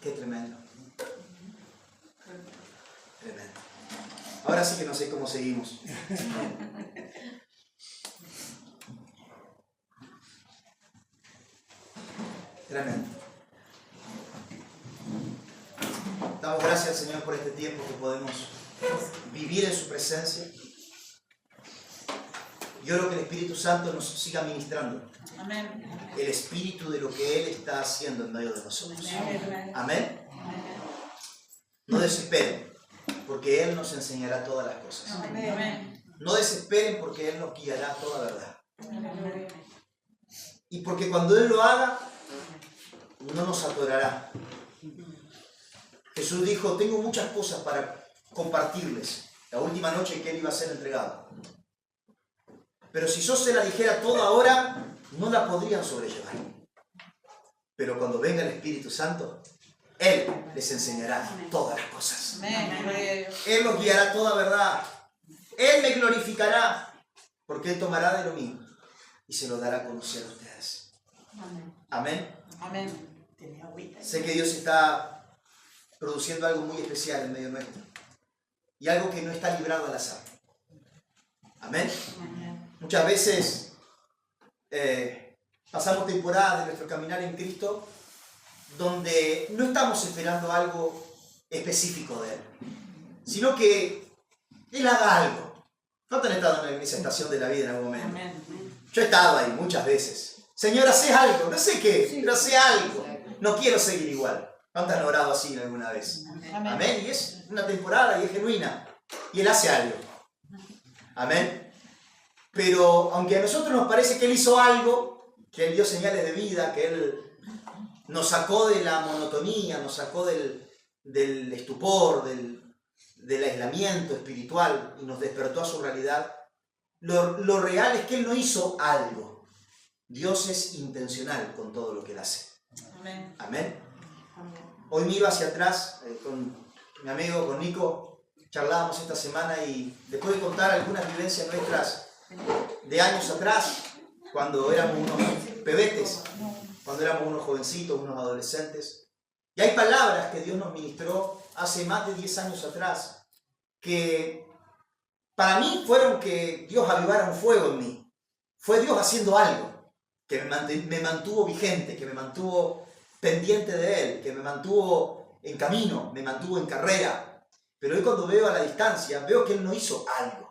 Qué tremendo. Tremendo. Ahora sí que no sé cómo seguimos. Tremendo. Damos gracias al Señor por este tiempo que podemos vivir en su presencia. Y oro que el Espíritu Santo nos siga ministrando. Amén. El espíritu de lo que Él está haciendo en medio de nosotros. Amén. No desesperen, porque Él nos enseñará todas las cosas. Amén. No desesperen, porque Él nos guiará a toda verdad. Y porque cuando Él lo haga, no nos atorará. Jesús dijo, tengo muchas cosas para compartirles. La última noche que Él iba a ser entregado. Pero si yo se la dijera toda ahora, no la podrían sobrellevar. Pero cuando venga el Espíritu Santo, Él les enseñará todas las cosas. Él los guiará a toda verdad. Él me glorificará, porque Él tomará de lo mío y se lo dará a conocer a ustedes. Amén. Amén. Sé que Dios está produciendo algo muy especial en medio nuestro y algo que no está librado al azar. Amén. Muchas veces pasamos temporadas de nuestro caminar en Cristo donde no estamos esperando algo específico de Él, sino que Él haga algo. ¿Cuántos han estado en esa estación de la vida en algún momento? Amén. Yo he estado ahí muchas veces. Señor, hacé algo, no sé qué, pero hacé algo. No quiero seguir igual. ¿Cuántos han orado así alguna vez? Amén. Y es una temporada y es genuina. Y Él hace algo. Amén. Pero aunque a nosotros nos parece que Él hizo algo, que Él dio señales de vida, que Él nos sacó de la monotonía, nos sacó del estupor, del aislamiento espiritual y nos despertó a su realidad, lo real es que Él no hizo algo. Dios es intencional con todo lo que Él hace. Amén. Amén. Hoy miro hacia atrás con mi amigo, con Nico, charlábamos esta semana y después de contar algunas vivencias nuestras de años atrás, cuando éramos unos pebetes, cuando éramos unos jovencitos, unos adolescentes. Y hay palabras que Dios nos ministró hace más de 10 años atrás, que para mí fueron que Dios avivara un fuego en mí. Fue Dios haciendo algo que me mantuvo vigente, que me mantuvo pendiente de Él, que me mantuvo en camino, me mantuvo en carrera. Pero hoy cuando veo a la distancia, veo que Él no hizo algo.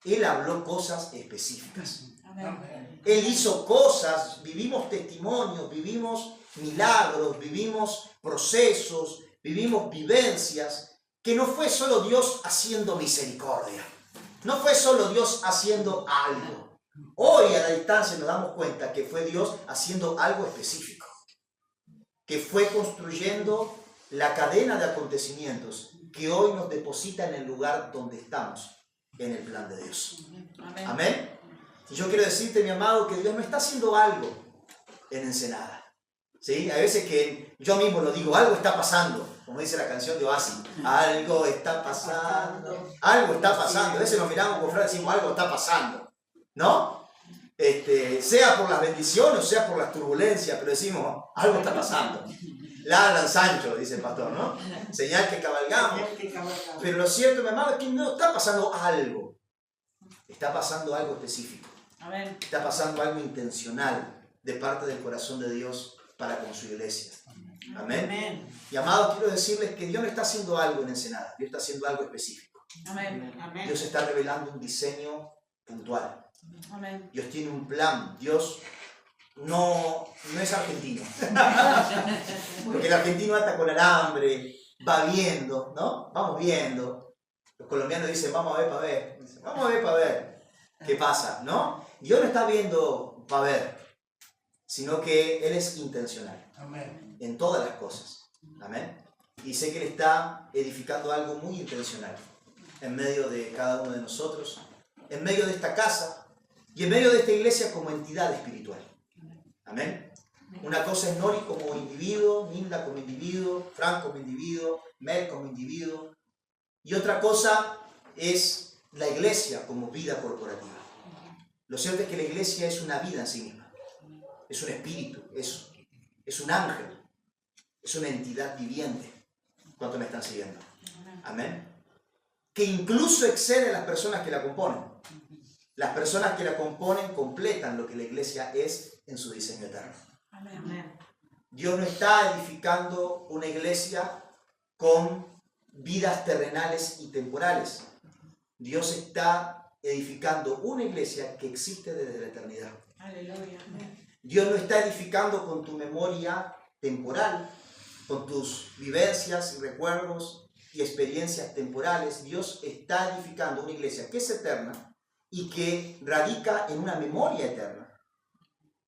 Él habló cosas específicas. Amén. Él hizo cosas, vivimos testimonios, vivimos milagros, vivimos procesos, vivimos vivencias, que no fue solo Dios haciendo misericordia, no fue solo Dios haciendo algo. Hoy a la distancia nos damos cuenta que fue Dios haciendo algo específico, que fue construyendo la cadena de acontecimientos que hoy nos deposita en el lugar donde estamos, en el plan de Dios. Amén. Amén. Y yo quiero decirte, mi amado, que Dios no está haciendo algo en Ensenada. ¿Sí? A veces que yo mismo lo digo, algo está pasando, como dice la canción de Oasis, algo está pasando, algo está pasando. A veces nos miramos con Fran y decimos, algo está pasando, ¿no? Sea por las bendiciones o sea por las turbulencias, pero decimos, algo está pasando. Ladran Sancho, dice el pastor, ¿no? Señal que cabalgamos. Pero lo cierto, mi amado, es que no está pasando algo. Está pasando algo específico. Amén. Está pasando algo intencional de parte del corazón de Dios para con su iglesia. Amén. Amén. Y amados, quiero decirles que Dios no está haciendo algo en Ensenada. Dios está haciendo algo específico. Amén. Amén. Dios está revelando un diseño puntual. Amén. Dios tiene un plan. Dios no es argentino. Porque el argentino anda con alambre, va viendo, ¿no? Vamos viendo. Los colombianos dicen, vamos a ver para ver. Vamos a ver para ver qué pasa, ¿no? Dios no está viendo para ver, sino que Él es intencional. Amén. En todas las cosas. Amén. Y sé que Él está edificando algo muy intencional en medio de cada uno de nosotros, en medio de esta casa y en medio de esta iglesia como entidad espiritual. Amén. Una cosa es Nori como individuo, Nilda como individuo, Frank como individuo, Mel como individuo. Y otra cosa es la iglesia como vida corporativa. Lo cierto es que la iglesia es una vida en sí misma. Es un espíritu, es un ángel, es una entidad viviente. ¿Cuántos me están siguiendo? Amén. Que incluso excede a las personas que la componen. Las personas que la componen completan lo que la iglesia es en su diseño eterno. Amén. Dios no está edificando una iglesia con vidas terrenales y temporales. Dios está edificando una iglesia que existe desde la eternidad. Aleluya. Dios no está edificando con tu memoria temporal, con tus vivencias y recuerdos y experiencias temporales. Dios está edificando una iglesia que es eterna y que radica en una memoria eterna,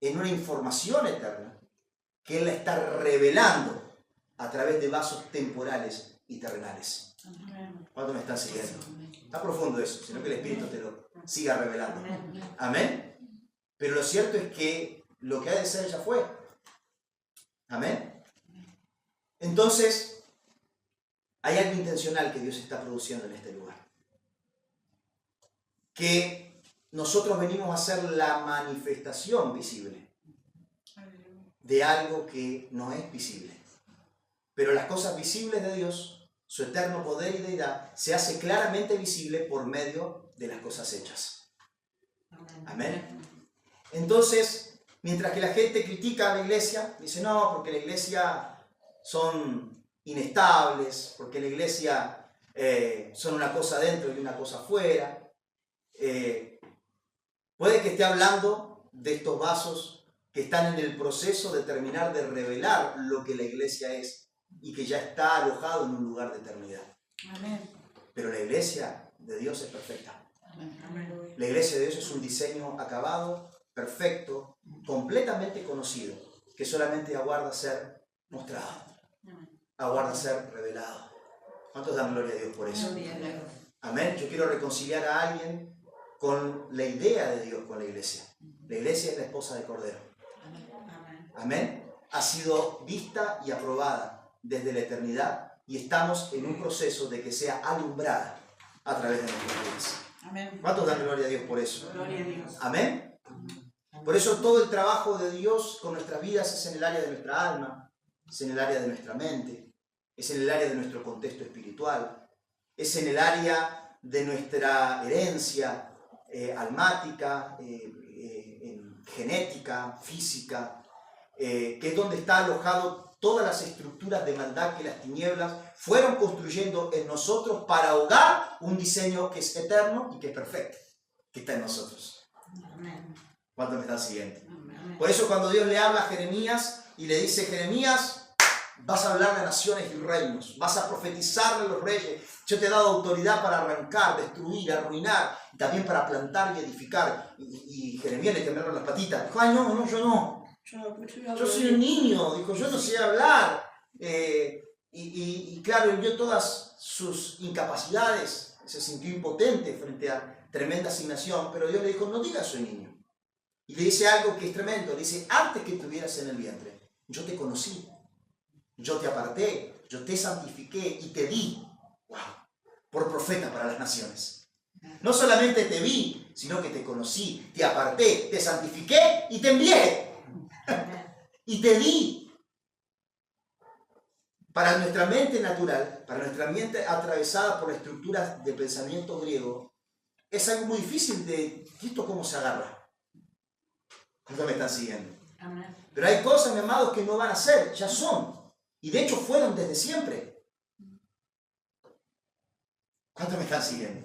en una información eterna, que Él la está revelando a través de vasos temporales y terrenales. ¿Cuánto me están siguiendo? Está profundo eso, sino que el Espíritu te lo siga revelando. Amén. Pero lo cierto es que lo que ha de ser ya fue. Amén. Entonces, hay algo intencional que Dios está produciendo en este lugar. Que nosotros venimos a ser la manifestación visible de algo que no es visible. Pero las cosas visibles de Dios, su eterno poder y deidad, se hace claramente visible por medio de las cosas hechas. Amén. Entonces, mientras que la gente critica a la iglesia, dice no, porque la iglesia son inestables, porque la iglesia son una cosa dentro y una cosa afuera. Puede que esté hablando de estos vasos que están en el proceso de terminar de revelar lo que la iglesia es y que ya está alojado en un lugar de eternidad. Amén. Pero la iglesia de Dios es perfecta. Amén. La iglesia de Dios es un diseño acabado, perfecto, completamente conocido, que solamente aguarda ser mostrado, aguarda ser revelado. ¿Cuántos dan gloria a Dios por eso? Amén. Yo quiero reconciliar a alguien con la idea de Dios con la iglesia. La iglesia es la esposa de Cordero. Amén. Ha sido vista y aprobada desde la eternidad y estamos en un proceso de que sea alumbrada a través de nuestras vidas. Amén. ¿Cuántos dan gloria a Dios por eso? Gloria a Dios. Amén. Por eso todo el trabajo de Dios con nuestras vidas es en el área de nuestra alma, es en el área de nuestra mente, es en el área de nuestro contexto espiritual, es en el área de nuestra herencia almática, genética, física, que es donde está alojado todas las estructuras de maldad que las tinieblas fueron construyendo en nosotros para ahogar un diseño que es eterno y que es perfecto, que está en nosotros. Amén. ¿Cuántos me están siguiendo? Amén. Por eso cuando Dios le habla a Jeremías y le dice, Jeremías, vas a hablar de naciones y reinos, vas a profetizarle a los reyes, yo te he dado autoridad para arrancar, destruir, arruinar, y también para plantar y edificar. Y Jeremías le temblaron las patitas, dijo, ay no, yo no, yo soy un niño, dijo, yo no sé hablar. Y claro, él vio todas sus incapacidades, se sintió impotente frente a tremenda asignación, pero Dios le dijo, no digas soy niño. Y le dice algo que es tremendo, le dice, antes que estuvieras en el vientre, yo te conocí, yo te aparté, yo te santifiqué y te di, wow, por profeta para las naciones. No solamente te vi, sino que te conocí, te aparté, te santifiqué y te envié. Y te di. Para nuestra mente natural, para nuestra mente atravesada por estructuras de pensamiento griego, es algo muy difícil de, ¿y esto cómo se agarra? ¿Cuántos me están siguiendo? Amén. Pero hay cosas, mi amado, que no van a ser, ya son. Y de hecho fueron desde siempre. ¿Cuántos me están siguiendo?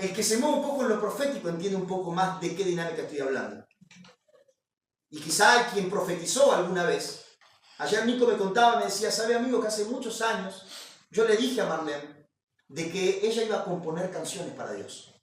El que se mueve un poco en lo profético entiende un poco más de qué dinámica estoy hablando. Y quizá hay quien profetizó alguna vez. Ayer Nico me contaba, me decía, ¿sabe amigo que hace muchos años yo le dije a Marlene de que ella iba a componer canciones para Dios?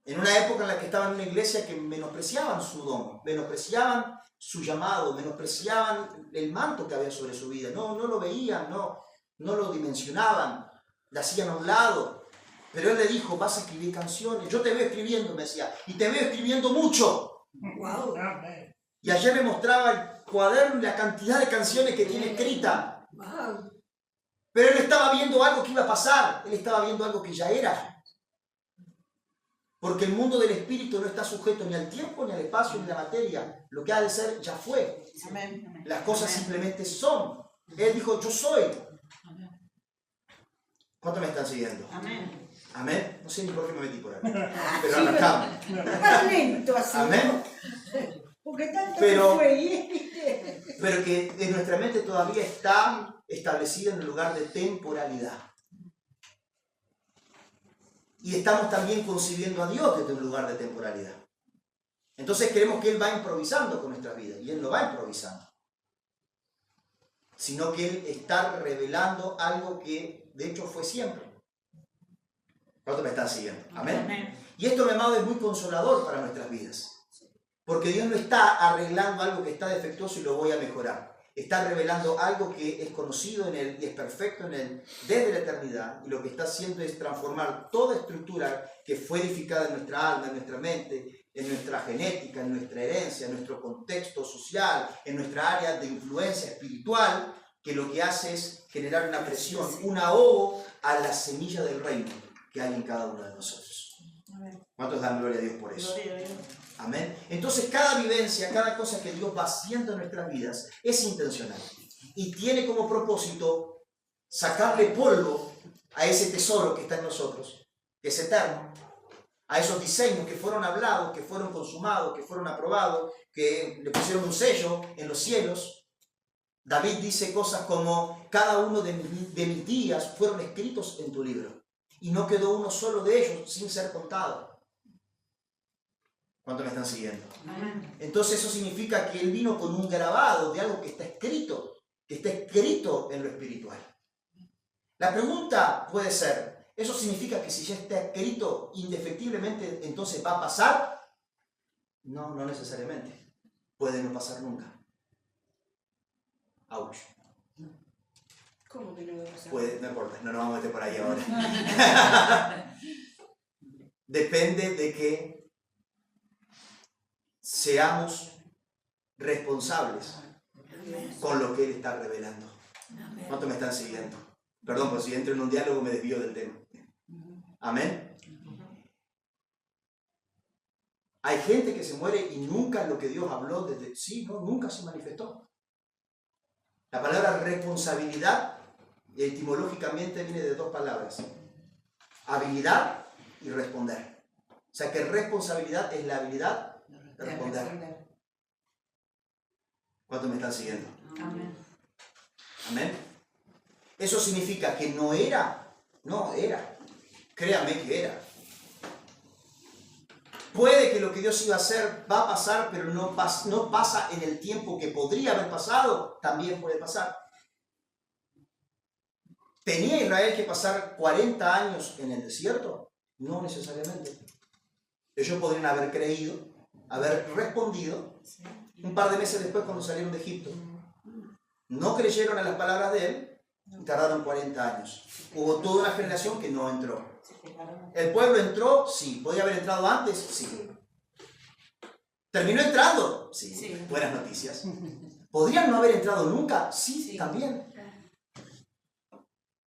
En una época en la que estaba en una iglesia que menospreciaban su don, menospreciaban su llamado, menospreciaban el manto que había sobre su vida. No lo veían, no lo dimensionaban, le hacían a un lado. Pero él le dijo, vas a escribir canciones. Yo te veo escribiendo, me decía, y te veo escribiendo mucho. Wow. Y ayer me mostraba el cuaderno y la cantidad de canciones que tiene escrita. Wow. Pero él estaba viendo algo que iba a pasar, él estaba viendo algo que ya era. Porque el mundo del espíritu no está sujeto ni al tiempo, ni al espacio, ni a la materia. Lo que ha de ser ya fue. Amén. Las cosas simplemente son. Él dijo, yo soy. ¿Cuántos me están siguiendo? Amén. Amén. No sé ni por qué me metí por ahí. Pero arrancamos. Más lento así. Amén. Porque tanto Pero- que fue. Pero que en nuestra mente todavía está establecida en el lugar de temporalidad. Y estamos también concibiendo a Dios desde un lugar de temporalidad. Entonces creemos que Él va improvisando con nuestras vidas. Y Él no va improvisando. Sino que Él está revelando algo que de hecho fue siempre. ¿Cuántos me están siguiendo? Amén. Amén. Y esto, mi amado, es muy consolador para nuestras vidas. Porque Dios no está arreglando algo que está defectuoso y lo voy a mejorar. Está revelando algo que es conocido en Él y es perfecto en Él desde la eternidad. Y lo que está haciendo es transformar toda estructura que fue edificada en nuestra alma, en nuestra mente, en nuestra genética, en nuestra herencia, en nuestro contexto social, en nuestra área de influencia espiritual, que lo que hace es generar una presión, un ahogo a la semilla del reino que hay en cada uno de nosotros. Amén. ¿Cuántos dan gloria a Dios por eso? Gloria a Dios. Amén. Entonces cada vivencia, cada cosa que Dios va haciendo en nuestras vidas es intencional y tiene como propósito sacarle polvo a ese tesoro que está en nosotros, que es eterno, a esos diseños que fueron hablados, que fueron consumados, que fueron aprobados, que le pusieron un sello en los cielos. David dice cosas como, cada uno de mis días fueron escritos en tu libro y no quedó uno solo de ellos sin ser contado. ¿Cuántos me están siguiendo? Amén. Entonces eso significa que Él vino con un grabado de algo que está escrito en lo espiritual. La pregunta puede ser, ¿eso significa que si ya está escrito indefectiblemente entonces va a pasar? No, no necesariamente. Puede no pasar nunca. Ouch. ¿Cómo que no va a pasar? Puede, no importa, no nos vamos a meter por ahí ahora. Depende de que seamos responsables con lo que Él está revelando. ¿Cuántos me están siguiendo? Perdón, pero si entro en un diálogo me desvío del tema. Amén. Hay gente que se muere y nunca lo que Dios habló desde... Sí, no, nunca se manifestó. La palabra responsabilidad etimológicamente viene de dos palabras. Habilidad y responder. O sea que responsabilidad es la habilidad de responder. ¿Cuántos me están siguiendo? Amén. Amén. Eso significa que no era. Créame que era. Puede que lo que Dios iba a hacer va a pasar, pero no pasa en el tiempo que podría haber pasado, también puede pasar. ¿Tenía Israel que pasar 40 años en el desierto? No necesariamente. Ellos podrían haber creído, haber respondido un par de meses después cuando salieron de Egipto. No creyeron a las palabras de Él y tardaron 40 años. Hubo toda una generación que no entró. ¿El pueblo entró? Sí. ¿Podía haber entrado antes? Sí. ¿Terminó entrando? Sí. Sí. Buenas noticias. ¿Podrían no haber entrado nunca? Sí, Sí. también.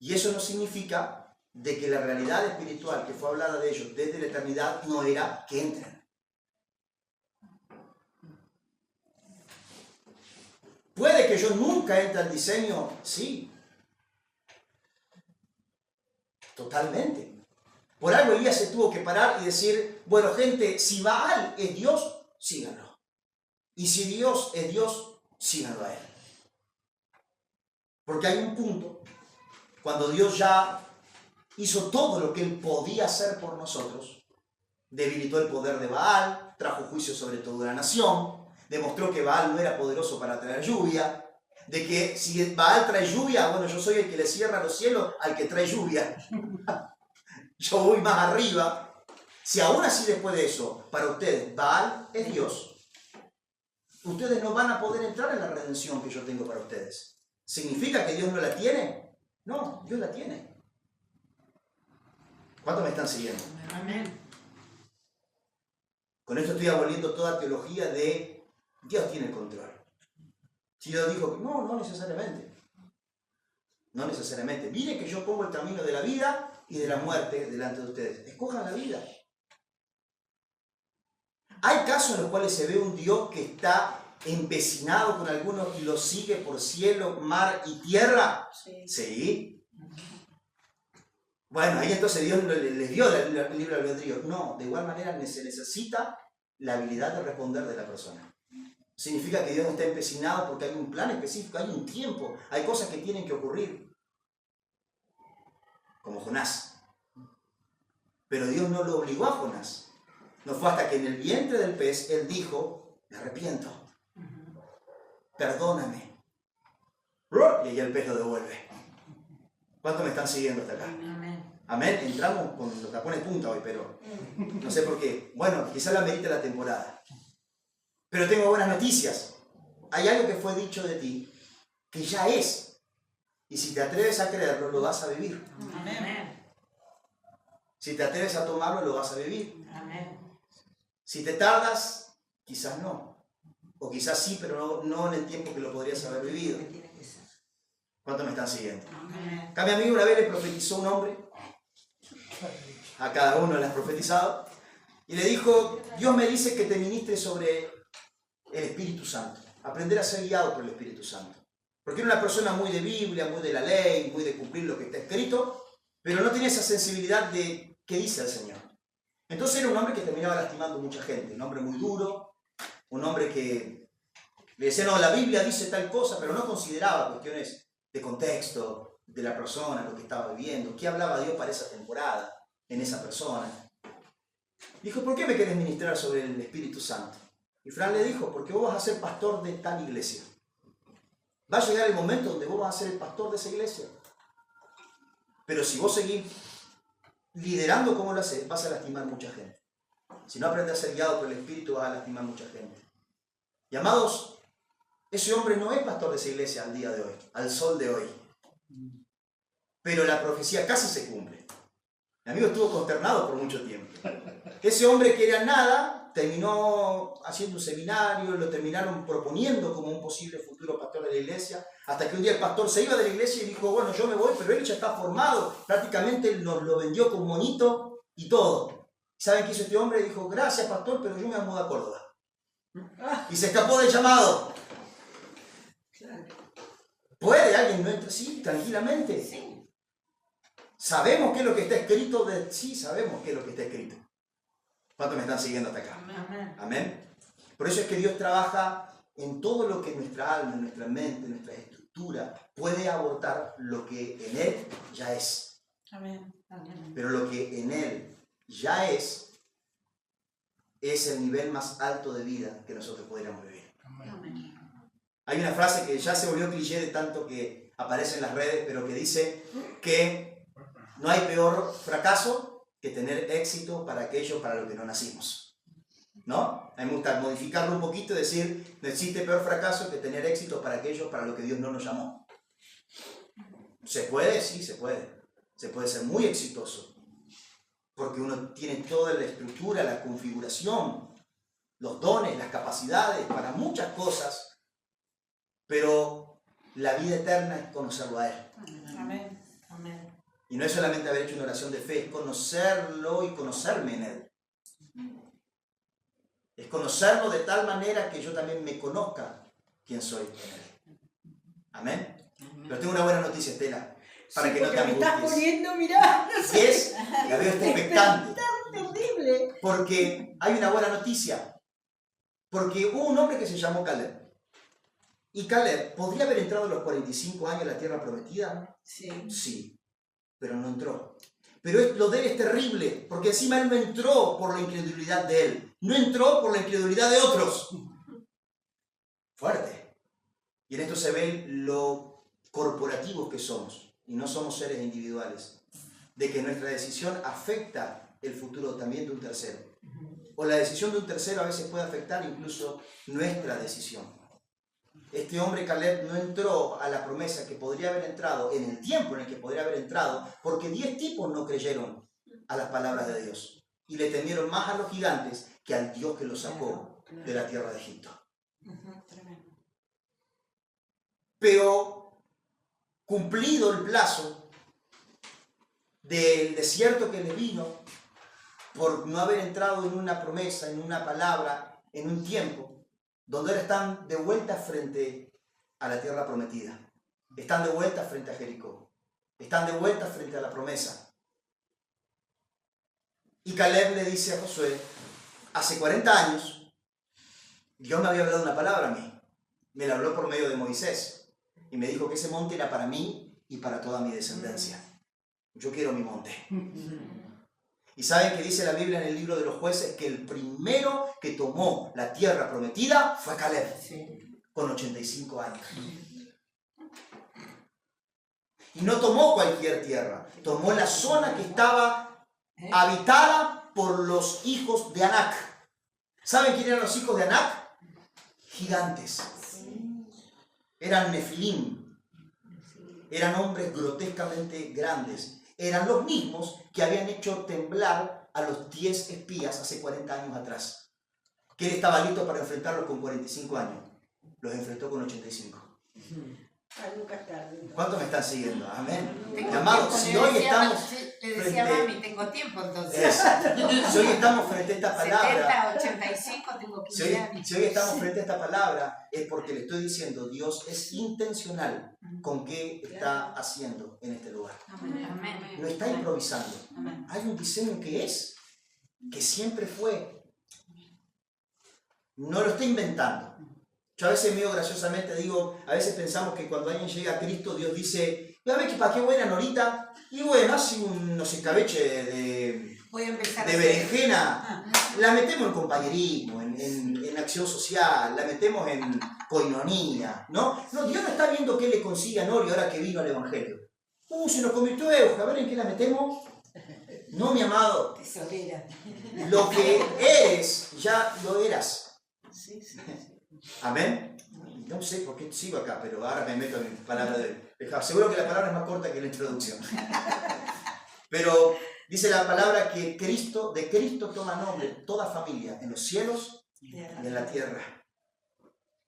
Y eso no significa de que la realidad espiritual que fue hablada de ellos desde la eternidad no era que entren. ¿Puede que yo nunca entre al diseño? Sí. Totalmente. Por algo Elías se tuvo que parar y decir, bueno gente, si Baal es Dios, síganlo. Y si Dios es Dios, síganlo a Él. Porque hay un punto, cuando Dios ya hizo todo lo que Él podía hacer por nosotros, debilitó el poder de Baal, trajo juicio sobre toda la nación, demostró que Baal no era poderoso para traer lluvia, de que si Baal trae lluvia, bueno, yo soy el que le cierra los cielos al que trae lluvia. Yo voy más arriba. Si aún así después de eso, para ustedes, Baal es Dios, ustedes no van a poder entrar en la redención que yo tengo para ustedes. ¿Significa que Dios no la tiene? No, Dios la tiene. ¿Cuántos me están siguiendo? Amén. Con esto estoy aboliendo toda teología de Dios tiene el control. Si Dios dijo, no, no necesariamente. No necesariamente. Miren que yo pongo el camino de la vida y de la muerte delante de ustedes. Escojan la vida. Hay casos en los cuales se ve un Dios que está empecinado con algunos y los sigue por cielo, mar y tierra. Sí. Sí. Bueno, ahí entonces Dios les dio el libre albedrío. No, de igual manera se necesita la habilidad de responder de la persona. Significa que Dios no está empecinado porque hay un plan específico, hay un tiempo, hay cosas que tienen que ocurrir. Como Jonás. Pero Dios no lo obligó a Jonás. No fue hasta que en el vientre del pez él dijo, me arrepiento, perdóname. Y ahí el pez lo devuelve. ¿Cuántos me están siguiendo hasta acá? Amén. Amén. Entramos con los tapones punta hoy, pero no sé por qué. Bueno, quizás la merita la temporada. Pero tengo buenas noticias. Hay algo que fue dicho de ti que ya es. Y si te atreves a creerlo, lo vas a vivir. Amén. Si te atreves a tomarlo, lo vas a vivir. Amén. Si te tardas, quizás no. O quizás sí, pero no en el tiempo que lo podrías haber vivido. Tiene que ser. ¿Cuántos me están siguiendo? Amén. Acá mi amigo una vez le profetizó un hombre. A cada uno le has profetizado. Y le dijo, Dios me dice que te ministre sobre el Espíritu Santo. Aprender a ser guiado por el Espíritu Santo. Porque era una persona muy de Biblia, muy de la ley, muy de cumplir lo que está escrito, pero no tenía esa sensibilidad de qué dice el Señor. Entonces era un hombre que terminaba lastimando a mucha gente. Un hombre muy duro, un hombre que le decía, no, la Biblia dice tal cosa, pero no consideraba cuestiones de contexto, de la persona, lo que estaba viviendo, qué hablaba Dios para esa temporada, en esa persona. Dijo, ¿por qué me querés ministrar sobre el Espíritu Santo? Y Fran le dijo, porque vos vas a ser pastor de tal iglesia. Va a llegar el momento donde vos vas a ser el pastor de esa iglesia. Pero si vos seguís liderando como lo haces, vas a lastimar mucha gente. Si no aprendes a ser guiado por el Espíritu, vas a lastimar mucha gente. Y amados, ese hombre no es pastor de esa iglesia al día de hoy, al sol de hoy. Pero la profecía casi se cumple. Mi amigo estuvo consternado por mucho tiempo. Ese hombre que era nada, terminó haciendo un seminario, lo terminaron proponiendo como un posible futuro pastor de la iglesia, hasta que un día el pastor se iba de la iglesia y dijo, bueno, yo me voy, pero él ya está formado, prácticamente nos lo vendió con monito y todo. ¿Saben qué hizo este hombre? Dijo, gracias pastor, pero yo me mudo a Córdoba. Y se escapó del llamado. ¿Puede alguien no entrar? Sí, tranquilamente. Sí. ¿Sabemos qué es lo que está escrito? Sí, sabemos qué es lo que está escrito. ¿Cuántos me están siguiendo hasta acá? Amén. Amén. Por eso es que Dios trabaja en todo lo que nuestra alma, nuestra mente, nuestra estructura puede abortar lo que en Él ya es. Amén. Amén. Pero lo que en Él ya es el nivel más alto de vida que nosotros podríamos vivir. Amén. Hay una frase que ya se volvió cliché de tanto que aparece en las redes, pero que dice que no hay peor fracaso que tener éxito para aquellos para los que no nacimos. ¿No? A mí me gusta modificarlo un poquito y decir, no existe peor fracaso que tener éxito para aquellos para los que Dios no nos llamó. ¿Se puede? Sí, se puede. Se puede ser muy exitoso. Porque uno tiene toda la estructura, la configuración, los dones, las capacidades para muchas cosas, pero la vida eterna es conocerlo a Él. Amén. Amén. Y no es solamente haber hecho una oración de fe, es conocerlo y conocerme en Él. Es conocerlo de tal manera que yo también me conozca quién soy en Él. Amén. Pero tengo una buena noticia, Estela, para Sí, que no te porque me estás angusties. poniendo, mirá, no Y sé, es, la veo expectante, terrible. porque hay una buena noticia. Porque hubo un hombre que se llamó Caleb. ¿Y Caleb podría haber entrado a los 45 años en la tierra prometida? Sí. Sí, pero no entró. Pero lo de él es terrible, porque encima él no entró por la incredulidad de él, no entró por la incredulidad de otros. Fuerte. Y en esto se ve lo corporativos que somos, y no somos seres individuales, de que nuestra decisión afecta el futuro también de un tercero. O la decisión de un tercero a veces puede afectar incluso nuestra decisión. Este hombre Caleb no entró a la promesa que podría haber entrado en el tiempo en el que podría haber entrado, porque 10 tipos no creyeron a las palabras de Dios y le temieron más a los gigantes que al Dios que los sacó de la tierra de Egipto. Tremendo. Pero cumplido el plazo del desierto que les vino, por no haber entrado en una promesa, en una palabra, en un tiempo, donde ahora están de vuelta frente a la tierra prometida. Están de vuelta frente a Jericó. Están de vuelta frente a la promesa. Y Caleb le dice a Josué, hace 40 años, Dios me había hablado una palabra a mí. Me la habló por medio de Moisés. Y me dijo que ese monte era para mí y para toda mi descendencia. Yo quiero mi monte. Y saben que dice la Biblia en el libro de los jueces que el primero que tomó la tierra prometida fue Caleb, con 85 años. Y no tomó cualquier tierra, tomó la zona que estaba habitada por los hijos de Anac. ¿Saben quién eran los hijos de Anac? Gigantes. Eran nefilim. Eran hombres grotescamente grandes. Eran los mismos que habían hecho temblar a los 10 espías hace 40 años atrás. Que él estaba listo para enfrentarlos con 45 años. Los enfrentó con 85. ¿Cuántos me están siguiendo? Amén. Mi amado, si hoy estamos Te decía mami, tengo tiempo entonces. Si hoy estamos frente a esta palabra, 70, 85, tengo 15 años. si hoy estamos frente a esta palabra, es porque le estoy diciendo, Dios es intencional con qué está haciendo en este lugar. Amén. No está improvisando. Hay un diseño que siempre fue. No lo está inventando. Yo a veces medio graciosamente digo, a veces pensamos que cuando alguien llega a Cristo, Dios dice, a ver, ¿para qué buena ahorita? Y bueno, hace unos escabeches de berenjena, la metemos en compañerismo, en acción social, la metemos en coinonía, ¿no? No, Dios no está viendo qué le consigue a Nori ahora que vino al Evangelio. Se nos convirtió Euge, a ver en qué la metemos. No, mi amado, Tesorera. lo que eres, ya lo eras. Amén. No sé por qué sigo acá, pero ahora me meto en palabra de... Seguro que la palabra es más corta que la introducción. Pero dice la palabra que de Cristo toma nombre toda familia, en los cielos y en la tierra.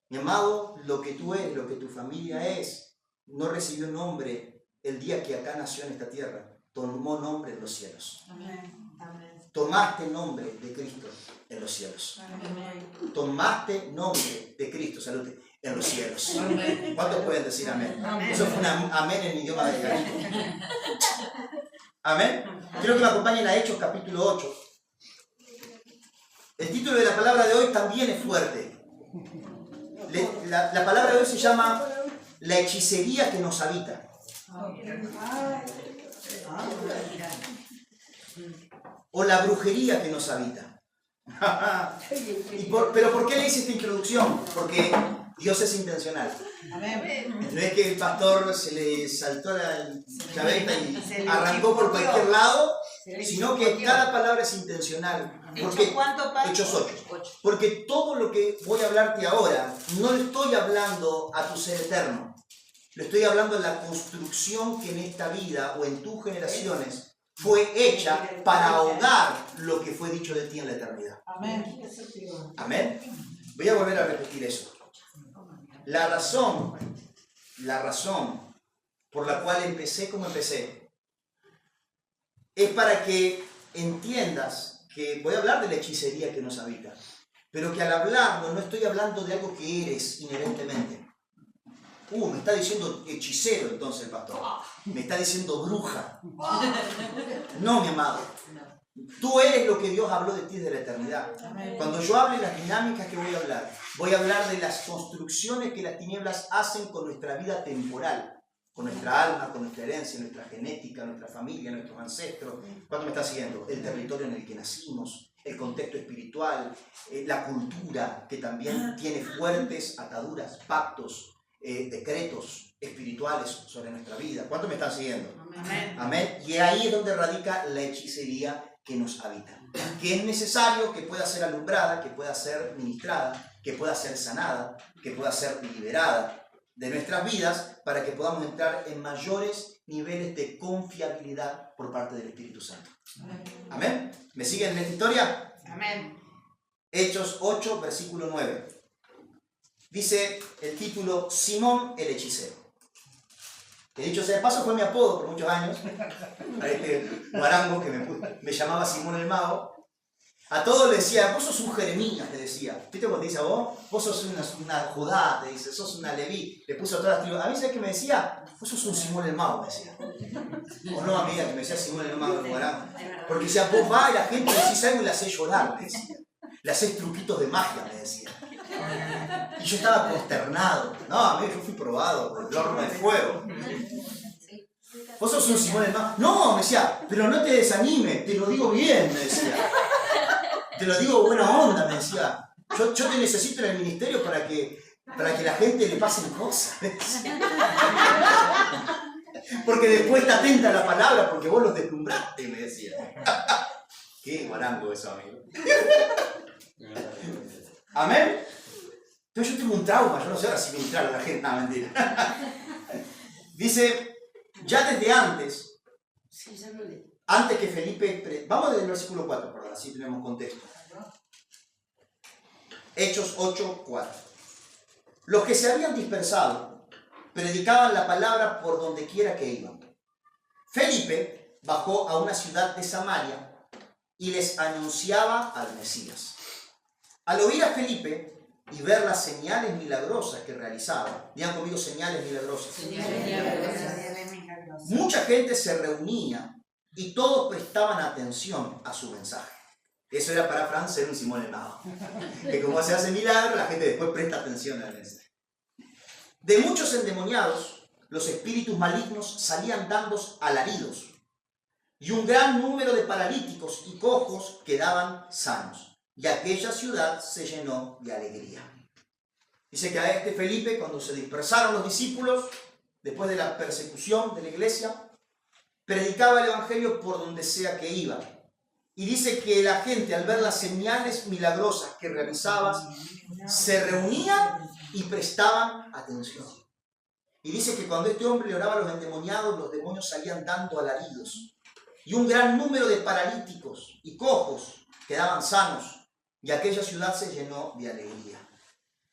Mi amado, lo que tú eres, lo que tu familia es, no recibió nombre el día que acá nació en esta tierra. Tomó nombre en los cielos. Tomaste nombre de Cristo en los cielos. Tomaste nombre de Cristo, salud, en los cielos. ¿Cuántos pueden decir amén? Eso fue un amén en idioma de Galicia. Amén. Quiero que me acompañen a Hechos capítulo 8. El título de la palabra de hoy también es fuerte. La palabra de hoy se llama la hechicería que nos habita. O la brujería que nos habita. Pero ¿por qué le hice esta introducción? Porque Dios es intencional. No es que el pastor se le saltó la chaveta y arrancó por cualquier lado, sino que cada palabra es intencional. Porque, Hechos 8. Porque todo lo que voy a hablarte ahora, no le estoy hablando a tu ser eterno. Le estoy hablando de la construcción que en esta vida o en tus generaciones fue hecha para ahogar lo que fue dicho de ti en la eternidad. Amén. Voy a volver a repetir eso. La razón por la cual empecé como empecé es para que entiendas que voy a hablar de la hechicería que nos habita, pero que al hablarlo no estoy hablando de algo que eres inherentemente. Me está diciendo hechicero entonces el pastor. Me está diciendo bruja. No, mi amado. Tú eres lo que Dios habló de ti desde la eternidad. Cuando yo hable de las dinámicas que voy a hablar de las construcciones que las tinieblas hacen con nuestra vida temporal, con nuestra alma, con nuestra herencia, nuestra genética, nuestra familia, nuestros ancestros. ¿Cuánto me está siguiendo? El territorio en el que nacimos, el contexto espiritual, la cultura que también tiene fuertes ataduras, pactos, decretos espirituales sobre nuestra vida. ¿Cuánto me están siguiendo? Amén. Amén. Y ahí es donde radica la hechicería que nos habita. Que es necesario que pueda ser alumbrada, que pueda ser ministrada, que pueda ser sanada, que pueda ser liberada de nuestras vidas para que podamos entrar en mayores niveles de confiabilidad por parte del Espíritu Santo. Amén. ¿Me siguen en esta historia? Amén. Hechos 8, versículo 9. Dice el título, Simón el hechicero. Que dicho sea de paso fue mi apodo por muchos años. A este guarango que me llamaba Simón el mago. A todos le decía, vos sos un Jeremías, le decía. ¿Viste cuando te dice a vos? Vos sos una Judá, te dice, sos una Leví. Le puso a todas las tribus. A mí, ¿sabes qué me decía? Vos sos un Simón el Mago, me decía. O no, amiga, que me decía Simón el Mago de Guarán. Porque decía, vos vas y la gente le decís algo y la hacés llorar, me decía. Le hacés truquitos de magia, me decía. Y yo estaba consternado. No, amigo, yo fui probado por el horno de fuego. Vos sos un Simón el Mago. No, me decía, pero no te desanimes, te lo digo bien, me decía. Te lo digo buena onda, me decía. Yo te necesito en el ministerio para que la gente le pasen cosas. Porque después está atenta a la palabra porque vos los deslumbraste, me decía. Qué guarango eso, amigo. Amén. Entonces yo tengo un trauma, yo no sé ahora si ministrar a la gente. No, mentira. Dice, ya desde antes, antes que Felipe... Vamos desde el versículo 4, perdón, así tenemos contexto. Hechos 8, 4. Los que se habían dispersado predicaban la palabra por donde quiera que iban. Felipe bajó a una ciudad de Samaria y les anunciaba al Mesías. Al oír a Felipe y ver las señales milagrosas que realizaba, digan conmigo señales milagrosas. Mucha gente se reunía y todos prestaban atención a su mensaje. Eso era para Fran ser un Simón el Mago. Que como se hace milagro, la gente después presta atención al mensaje. De muchos endemoniados, los espíritus malignos salían dando alaridos, y un gran número de paralíticos y cojos quedaban sanos, y aquella ciudad se llenó de alegría. Dice que a este Felipe, cuando se dispersaron los discípulos, después de la persecución de la iglesia, predicaba el evangelio por donde sea que iba. Y dice que la gente, al ver las señales milagrosas que realizaba, se reunían y prestaban atención. Y dice que cuando este hombre le oraba a los endemoniados, los demonios salían dando alaridos. Y un gran número de paralíticos y cojos quedaban sanos, y aquella ciudad se llenó de alegría.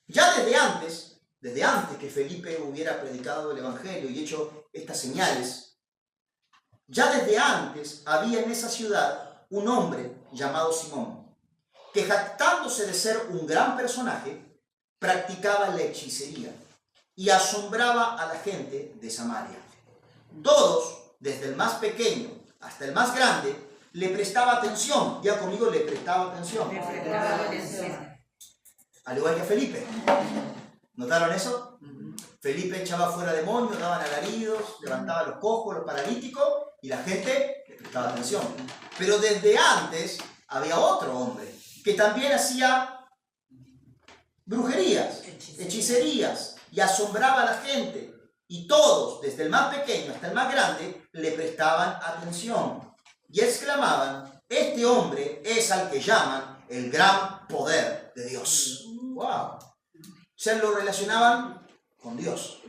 Ya desde antes que Felipe hubiera predicado el evangelio y hecho estas señales, ya desde antes había en esa ciudad un hombre llamado Simón, que jactándose de ser un gran personaje, practicaba la hechicería y asombraba a la gente de Samaria. Todos, desde el más pequeño hasta el más grande, le prestaba atención. Ya conmigo, le prestaba atención. Al igual que a Felipe. ¿Notaron eso? Felipe echaba fuera demonios, daban alaridos, levantaba a los cojos, los paralíticos, y la gente le prestaba atención. Pero desde antes había otro hombre que también hacía brujerías, hechicerías, y asombraba a la gente. Y todos, desde el más pequeño hasta el más grande, le prestaban atención. Y exclamaban, este hombre es al que llaman el gran poder de Dios. ¡Wow! O sea, lo relacionaban con Dios.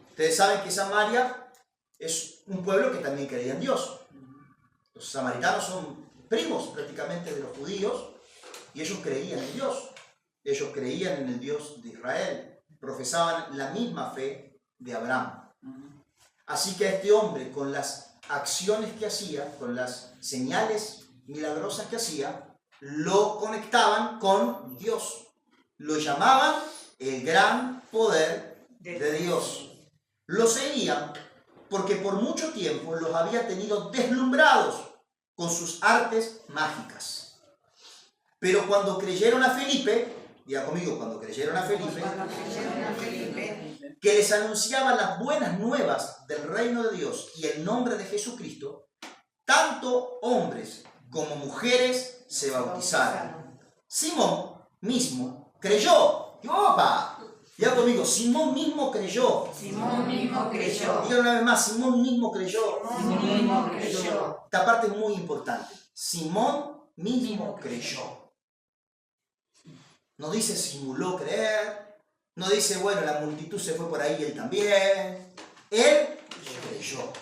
Ustedes saben que Samaria es un pueblo que también creía en Dios. Los samaritanos son primos prácticamente de los judíos y ellos creían en Dios. Ellos creían en el Dios de Israel. Profesaban la misma fe de Abraham. Así que a este hombre, con las acciones que hacía, con las señales milagrosas que hacía, lo conectaban con Dios. Lo llamaban el gran poder de Dios. Lo seguían porque por mucho tiempo los había tenido deslumbrados con sus artes mágicas. Pero cuando creyeron a Felipe, diga conmigo, cuando creyeron a Felipe, que les anunciaba las buenas nuevas del reino de Dios y el nombre de Jesucristo, tanto hombres como mujeres se bautizaron. Simón mismo creyó. ¡Opa! Diga conmigo, Simón mismo creyó. Simón mismo creyó. Diga una vez más, Simón mismo creyó. Simón mismo creyó. Esta parte es muy importante. Simón mismo creyó. No dice simuló creer. No dice, bueno, la multitud se fue por ahí y él también. Él creyó.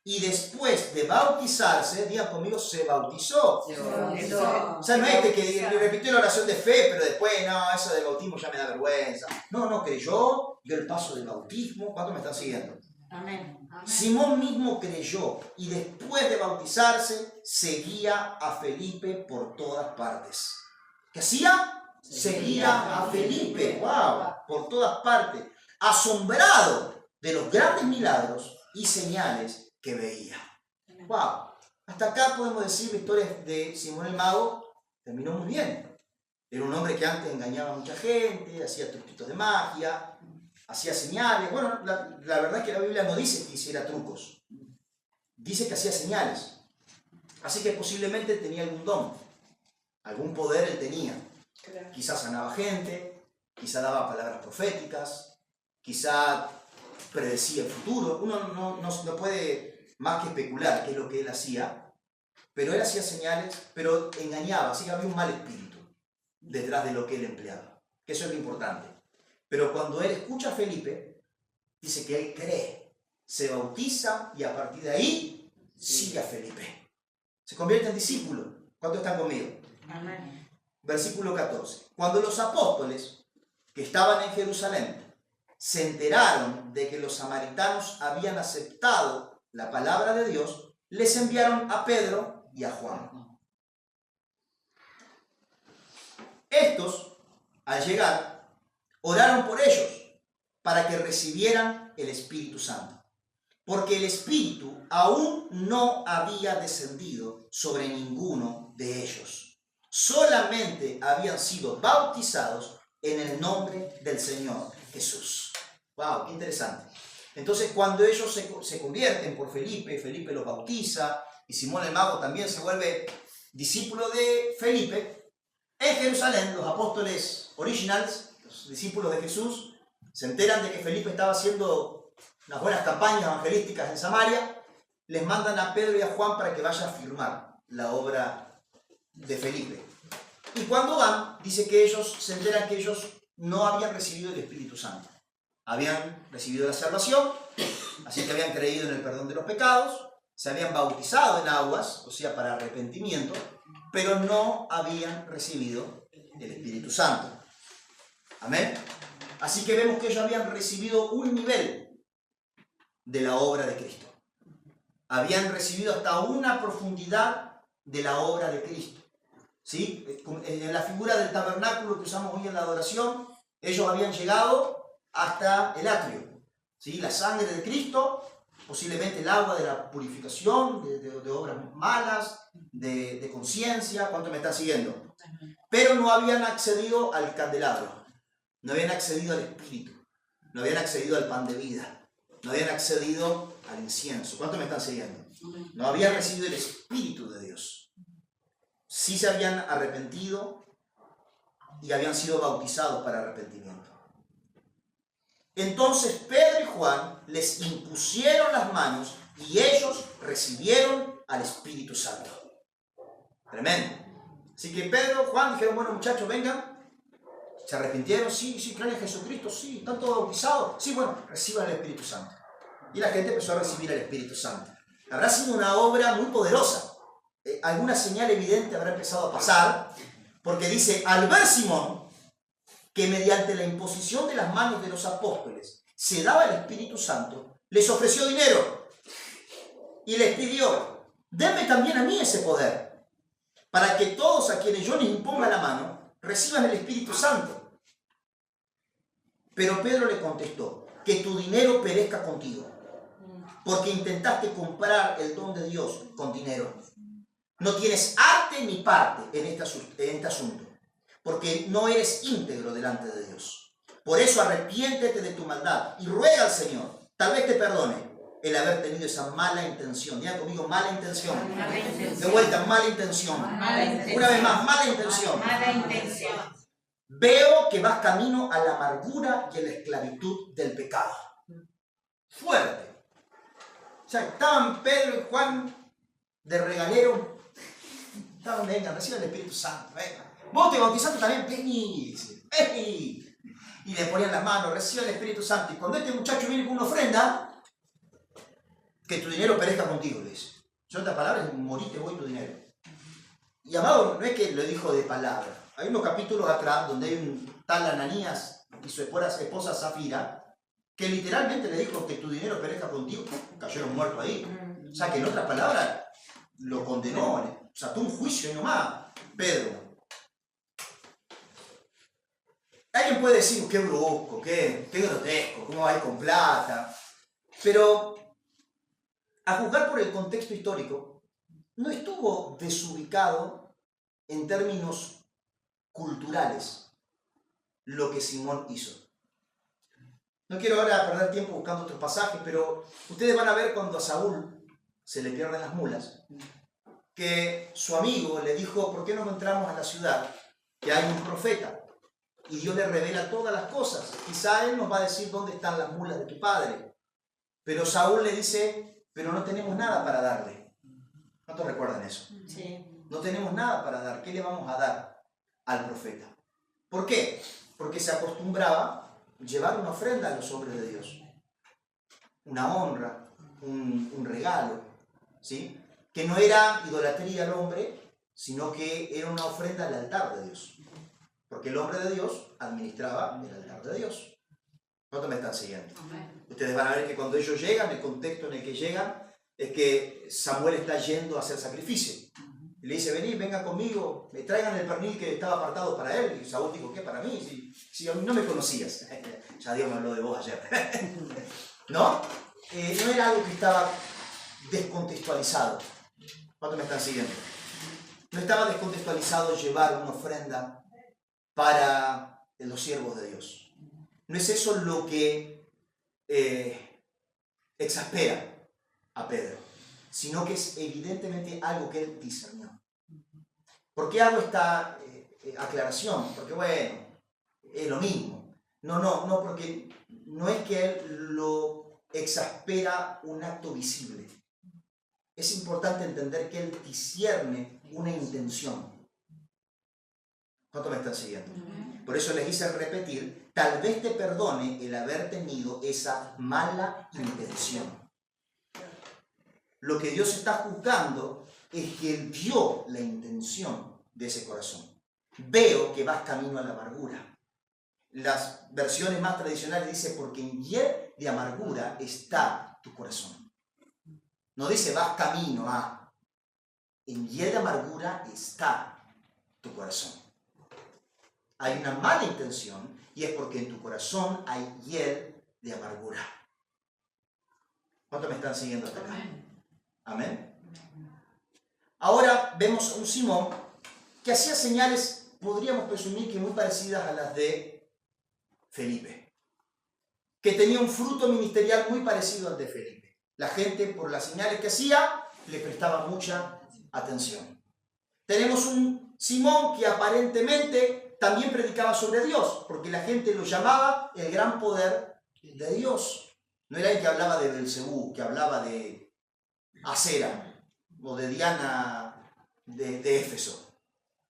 Y después de bautizarse, digan conmigo, se bautizó. Se bautizó. O sea, no es que le repitió la oración de fe, pero después, no, eso del bautismo ya me da vergüenza. No, creyó, dio el paso del bautismo. ¿Cuántos me están siguiendo? Amén. Simón mismo creyó y después de bautizarse seguía a Felipe por todas partes. ¿Qué hacía? Seguía a Felipe, wow, por todas partes, asombrado de los grandes milagros y señales que veía. Wow, hasta acá podemos decir la historia de Simón el Mago terminó muy bien. Era un hombre que antes engañaba a mucha gente, hacía truquitos de magia, hacía señales. Bueno, la verdad es que la Biblia no dice que hiciera trucos, dice que hacía señales. Así que posiblemente tenía algún don, algún poder él tenía. Quizás sanaba gente, quizás daba palabras proféticas, quizás predecía el futuro. Uno no puede más que especular qué es lo que él hacía, pero él hacía señales, pero engañaba, así que había un mal espíritu detrás de lo que él empleaba, que eso es lo importante. Pero cuando él escucha a Felipe, dice que él cree, se bautiza y a partir de ahí sigue a Felipe. Se convierte en discípulo. ¿Cuántos están conmigo? Amén. Versículo 14. Cuando los apóstoles que estaban en Jerusalén se enteraron de que los samaritanos habían aceptado la palabra de Dios, les enviaron a Pedro y a Juan. Estos, al llegar, oraron por ellos para que recibieran el Espíritu Santo, porque el Espíritu aún no había descendido sobre ninguno de ellos. Solamente habían sido bautizados en el nombre del Señor Jesús. ¡Wow! ¡Qué interesante! Entonces, cuando ellos se convierten por Felipe, Felipe los bautiza, y Simón el Mago también se vuelve discípulo de Felipe, en Jerusalén, los apóstoles originales, los discípulos de Jesús, se enteran de que Felipe estaba haciendo unas buenas campañas evangelísticas en Samaria, les mandan a Pedro y a Juan para que vayan a firmar la obra de Felipe. Y cuando van, dice que ellos se enteran que ellos no habían recibido el Espíritu Santo. Habían recibido la salvación, así que habían creído en el perdón de los pecados, se habían bautizado en aguas, o sea, para arrepentimiento, pero no habían recibido el Espíritu Santo. Amén. Así que vemos que ellos habían recibido un nivel de la obra de Cristo. Habían recibido hasta una profundidad de la obra de Cristo. ¿Sí? En la figura del tabernáculo que usamos hoy en la adoración, ellos habían llegado hasta el atrio. ¿Sí? La sangre de Cristo, posiblemente el agua de la purificación, de obras malas, de conciencia. ¿Cuánto me están siguiendo? Pero no habían accedido al candelabro, no habían accedido al Espíritu, no habían accedido al pan de vida, no habían accedido al incienso. ¿Cuánto me están siguiendo? No habían recibido el Espíritu de Dios. Sí se habían arrepentido y habían sido bautizados para arrepentimiento. Entonces Pedro y Juan les impusieron las manos y ellos recibieron al Espíritu Santo. Tremendo. Así que Pedro y Juan dijeron, bueno muchachos, vengan. ¿Se arrepintieron? Sí, creen en Jesucristo, sí. ¿Están todos bautizados? Sí, bueno, reciban el Espíritu Santo. Y la gente empezó a recibir el Espíritu Santo. Habrá sido una obra muy poderosa. Alguna señal evidente habrá empezado a pasar, porque dice, al ver Simón que mediante la imposición de las manos de los apóstoles se daba el Espíritu Santo, les ofreció dinero y les pidió, denme también a mí ese poder, para que todos a quienes yo les imponga la mano reciban el Espíritu Santo. Pero Pedro le contestó, que tu dinero perezca contigo, porque intentaste comprar el don de Dios con dinero. No tienes arte ni parte en este asunto, porque no eres íntegro delante de Dios. Por eso arrepiéntete de tu maldad y ruega al Señor, tal vez te perdone el haber tenido esa mala intención. Diga conmigo, mala intención. Mala intención. De vuelta, mala intención. Mala intención. Una vez más, mala intención. Mala intención. Veo que vas camino a la amargura y a la esclavitud del pecado. Fuerte. O sea, estaban Pedro y Juan de regalero. Estaban, vengan, reciban el Espíritu Santo, vengan. Vos te bautizaste también, vení. Y le ponían las manos, reciban el Espíritu Santo. Y cuando este muchacho viene con una ofrenda, que tu dinero perezca contigo, le dice. En otras palabras, morite voy tu dinero. Y amado, no es que lo dijo de palabra. Hay unos capítulos atrás donde hay un tal Ananías y su esposa Zafira, que literalmente le dijo que tu dinero perezca contigo, cayeron muertos ahí. O sea, que en otras palabras, lo condenó, o sea, tuvo un juicio y no más, Pedro. Alguien puede decir, qué brusco, qué grotesco, cómo va a ir con plata. Pero, a juzgar por el contexto histórico, no estuvo desubicado en términos culturales lo que Simón hizo. No quiero ahora perder tiempo buscando otros pasajes, pero ustedes van a ver cuando a Saúl se le pierden las mulas, que su amigo le dijo, ¿por qué no entramos a la ciudad? Que hay un profeta. Y Dios le revela todas las cosas. Quizá Él nos va a decir dónde están las mulas de tu padre. Pero Saúl le dice, pero no tenemos nada para darle. ¿Cuántos recuerdan eso? Sí. No tenemos nada para dar. ¿Qué le vamos a dar al profeta? ¿Por qué? Porque se acostumbraba llevar una ofrenda a los hombres de Dios. Una honra, un regalo, ¿sí? Que no era idolatría al hombre, sino que era una ofrenda al altar de Dios. Porque el hombre de Dios administraba el altar de Dios. ¿Cuántos me están siguiendo? Ustedes van a ver que cuando ellos llegan, el contexto en el que llegan es que Samuel está yendo a hacer sacrificio. Y le dice, vení, vengan conmigo, me traigan el pernil que estaba apartado para él. Y Saúl dijo, ¿qué para mí? Si no me conocías. Ya Dios me habló de vos ayer. ¿No? No era algo que estaba descontextualizado. ¿Cuántos me están siguiendo? No estaba descontextualizado llevar una ofrenda para los siervos de Dios. No es eso lo que exaspera a Pedro, sino que es evidentemente algo que él discernió. ¿Por qué hago esta aclaración? Porque bueno, es lo mismo. No, porque no es que él lo exaspera un acto visible. Es importante entender que él discierne una intención. ¿Cuánto me están siguiendo? Por eso les hice repetir, tal vez te perdone el haber tenido esa mala intención. Lo que Dios está juzgando es que Él vio la intención de ese corazón. Veo que vas camino a la amargura. Las versiones más tradicionales dicen, porque en hiel de amargura está tu corazón. No dice, vas camino a. En hiel de amargura está tu corazón. Hay una mala intención y es porque en tu corazón hay hiel de amargura. ¿Cuántos me están siguiendo hasta acá? Amén. Ahora vemos a un Simón que hacía señales, podríamos presumir que muy parecidas a las de Felipe, que tenía un fruto ministerial muy parecido al de Felipe. La gente, por las señales que hacía, le prestaba mucha atención. Tenemos un Simón que aparentemente también predicaba sobre Dios, porque la gente lo llamaba el gran poder de Dios. No era el que hablaba de Belcebú, que hablaba de Acera o de Diana de Éfeso.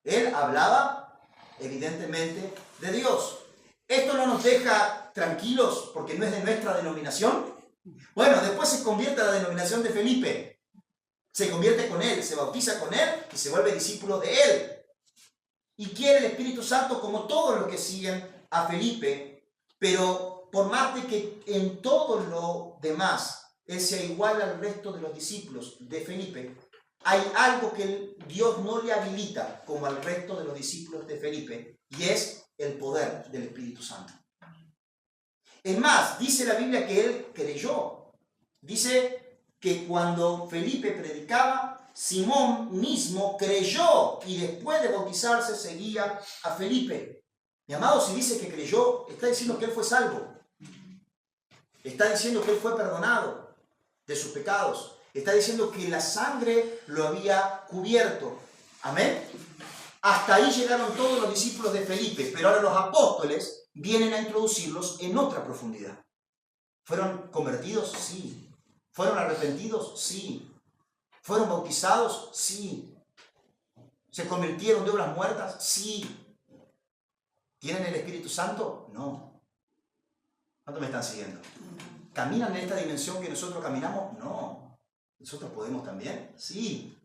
Él hablaba, evidentemente, de Dios. ¿Esto no nos deja tranquilos porque no es de nuestra denominación? Bueno, después se convierte a la denominación de Felipe. Se convierte con él, se bautiza con él y se vuelve discípulo de él. Y quiere el Espíritu Santo como todos los que siguen a Felipe, pero por más de que en todo lo demás él sea igual al resto de los discípulos de Felipe, hay algo que Dios no le habilita como al resto de los discípulos de Felipe, y es el poder del Espíritu Santo. Es más, dice la Biblia que él creyó. Dice que cuando Felipe predicaba, Simón mismo creyó y después de bautizarse seguía a Felipe. Mi amado, si dice que creyó, está diciendo que él fue salvo. Está diciendo que él fue perdonado de sus pecados. Está diciendo que la sangre lo había cubierto. Amén. Hasta ahí llegaron todos los discípulos de Felipe, pero ahora los apóstoles vienen a introducirlos en otra profundidad. ¿Fueron convertidos? Sí. ¿Fueron arrepentidos? Sí. ¿Fueron bautizados? Sí. ¿Se convirtieron de obras muertas? Sí. ¿Tienen el Espíritu Santo? No. ¿Cuántos me están siguiendo? ¿Caminan en esta dimensión que nosotros caminamos? No. ¿Nosotros podemos también? Sí.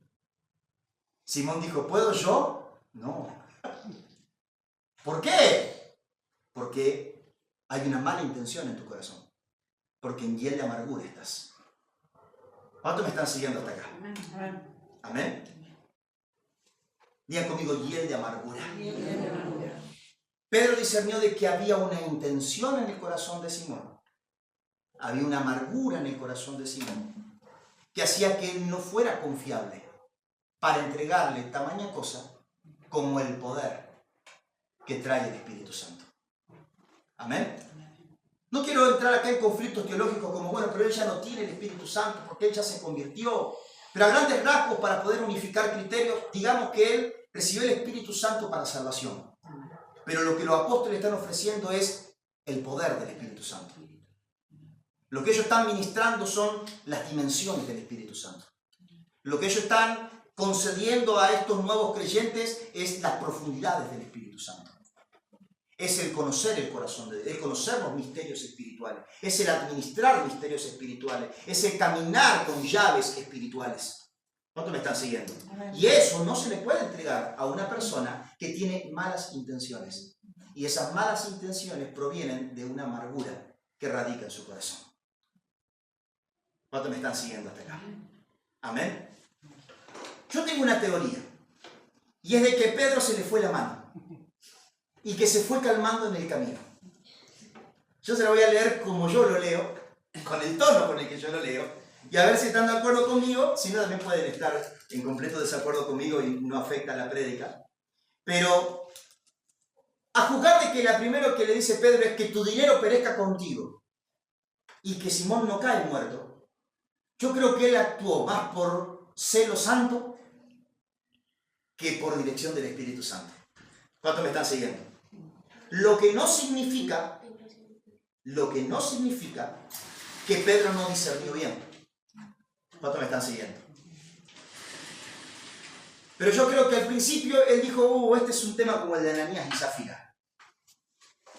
Simón dijo, ¿puedo yo? No. ¿Por qué? Porque hay una mala intención en tu corazón. porque en hiel de amargura estás. ¿Cuántos me están siguiendo hasta acá? Amén. Amén. Digan conmigo, hiel de amargura. Pedro discernió de que había una intención en el corazón de Simón. Había una amargura en el corazón de Simón que hacía que él no fuera confiable para entregarle tamaña cosa como el poder que trae el Espíritu Santo. Amén. No quiero entrar acá en conflictos teológicos como, bueno, pero él ya no tiene el Espíritu Santo porque él ya se convirtió. Pero a grandes rasgos, para poder unificar criterios, digamos que él recibió el Espíritu Santo para salvación. Pero lo que los apóstoles están ofreciendo es el poder del Espíritu Santo. Lo que ellos están ministrando son las dimensiones del Espíritu Santo. Lo que ellos están concediendo a estos nuevos creyentes es las profundidades del Espíritu Santo. Es el conocer el corazón de Dios, el conocer los misterios espirituales, es el administrar misterios espirituales, es el caminar con llaves espirituales. ¿Cuántos me están siguiendo? Y eso no se le puede entregar a una persona que tiene malas intenciones. Y esas malas intenciones provienen de una amargura que radica en su corazón. ¿Cuántos me están siguiendo hasta acá? Amén. Yo tengo una teoría, y es de que Pedro se le fue la mano y que se fue calmando en el camino. Yo se lo voy a leer como yo lo leo, con el tono con el que yo lo leo, y a ver si están de acuerdo conmigo. Si no, también pueden estar en completo desacuerdo conmigo y no afecta la prédica. Pero a juzgar de que la primero que le dice Pedro es que tu dinero perezca contigo y que Simón no cae muerto, yo creo que él actuó más por celo santo que por dirección del Espíritu Santo. ¿Cuántos me están siguiendo? Lo que no significa que Pedro no discernió bien. ¿Cuántos me están siguiendo? Pero yo creo que al principio él dijo, este es un tema como el de Ananías y Zafira.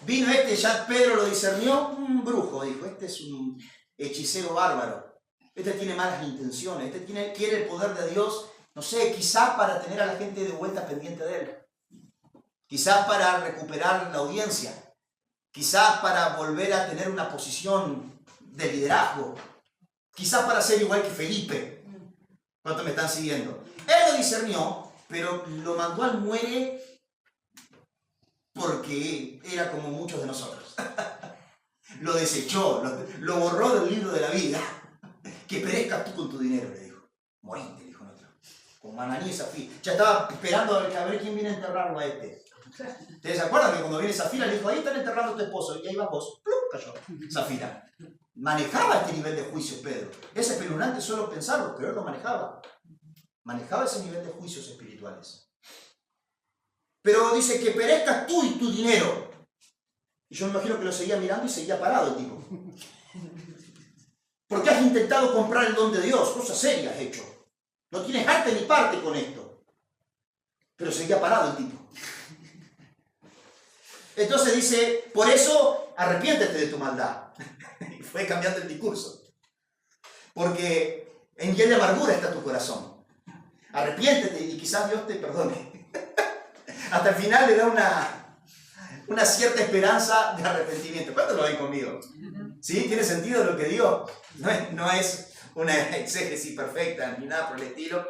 Vino ya Pedro lo discernió, un brujo, dijo, este es un hechicero bárbaro. Este tiene malas intenciones, quiere el poder de Dios, no sé, quizás para tener a la gente de vuelta pendiente de él. Quizás para recuperar la audiencia. Quizás para volver a tener una posición de liderazgo. Quizás para ser igual que Felipe. ¿Cuántos me están siguiendo? Él lo discernió, pero lo mandó al muere porque era como muchos de nosotros. Lo desechó, lo borró del libro de la vida. Que perezcas tú con tu dinero, le dijo. Moriste, dijo el otro. Con Ananías y Zafira. Ya estaba esperando a ver quién viene a enterrarlo a este. ¿Ustedes se acuerdan que cuando viene Zafira le dijo, ahí están enterrando a tu esposo? Y ahí va vos. ¡Plum! Cayó Zafira. Manejaba este nivel de juicio Pedro. Es espeluznante solo pensarlo, pero él lo manejaba. Manejaba ese nivel de juicios espirituales. Pero dice que perezcas tú y tu dinero. Y yo me imagino que lo seguía mirando y seguía parado el tipo. Porque has intentado comprar el don de Dios, cosas serias has hecho. No tienes arte ni parte con esto. Pero seguía parado el tipo. Entonces dice, por eso arrepiéntete de tu maldad. Y fue cambiando el discurso. Porque en hiel de amargura está tu corazón. Arrepiéntete y quizás Dios te perdone. Hasta el final le da una cierta esperanza de arrepentimiento. ¿Cuántos lo ven conmigo? ¿Sí? ¿Tiene sentido lo que digo? No es una exégesis perfecta ni nada por el estilo.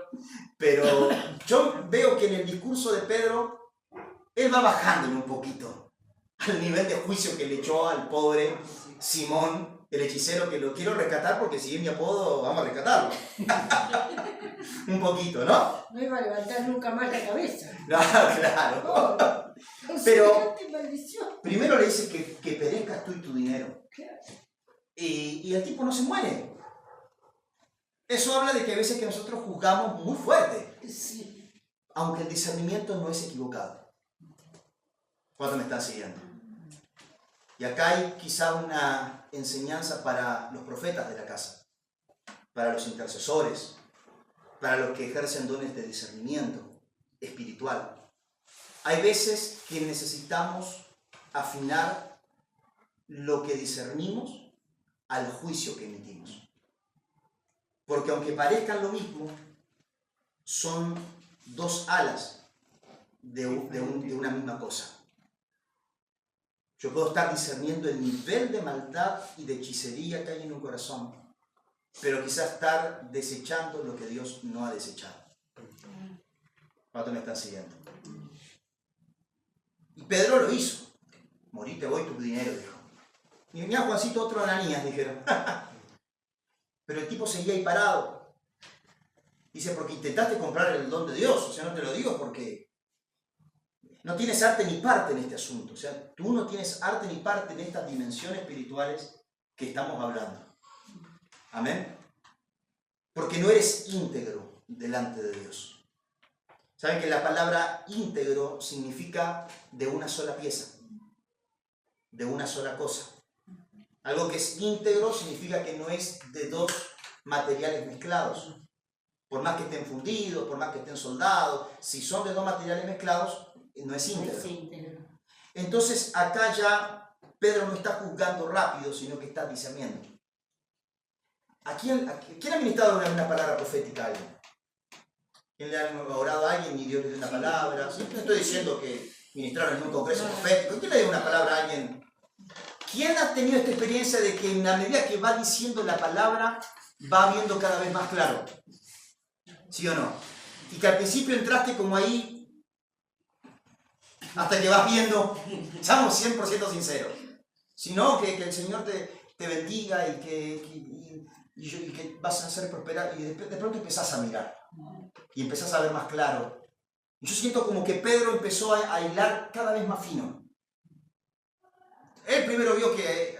Pero yo veo que en el discurso de Pedro, él va bajándole un poquito al nivel de juicio que le echó al pobre Simón, el hechicero, que lo quiero rescatar porque si es mi apodo, vamos a rescatarlo. Un poquito, ¿no? No iba a levantar nunca más la cabeza. No, claro. Pero maldición. primero le dice que perezcas tú y tu dinero. Y el tipo no se muere. Eso habla de que a veces que nosotros juzgamos muy fuerte. Sí. Aunque el discernimiento no es equivocado. ¿Cuántos me están siguiendo? Y acá hay quizá una enseñanza para los profetas de la casa, para los intercesores, para los que ejercen dones de discernimiento espiritual. Hay veces que necesitamos afinar lo que discernimos al juicio que emitimos. Porque aunque parezcan lo mismo, son dos alas de una misma cosa. Yo puedo estar discerniendo el nivel de maldad y de hechicería que hay en un corazón, pero quizás estar desechando lo que Dios no ha desechado. ¿Cuántos me están siguiendo? Y Pedro lo hizo. Morí, te voy tu dinero, dijo. Y venía Juancito, otro Ananías, dijeron. Pero el tipo seguía ahí parado. Dice, porque intentaste comprar el don de Dios. O sea, no te lo digo porque no tienes arte ni parte en este asunto. O sea, tú no tienes arte ni parte en estas dimensiones espirituales que estamos hablando. Amén. Porque no eres íntegro delante de Dios. ¿Saben que la palabra íntegro significa de una sola pieza? De una sola cosa. Algo que es íntegro significa que no es de dos materiales mezclados. Por más que estén fundidos, por más que estén soldados, si son de dos materiales mezclados, no es íntegro. Entonces acá ya Pedro no está juzgando rápido, sino que está discerniendo. ¿Quién ha ministrado una palabra profética a alguien? ¿Quién le ha orado a alguien y Dios le dio una palabra? No estoy diciendo que ministraron en un congreso profético. ¿Quién le dio una palabra a alguien? ¿Quién ha tenido esta experiencia de que en la medida que va diciendo la palabra, va viendo cada vez más claro? ¿Sí o no? Y que al principio entraste como ahí, hasta que vas viendo, seamos 100% sinceros. Sino que el Señor te bendiga y que vas a hacer prosperar y de pronto empezás a mirar. Y empezás a ver más claro. Yo siento como que Pedro empezó a hilar cada vez más fino. Él primero vio que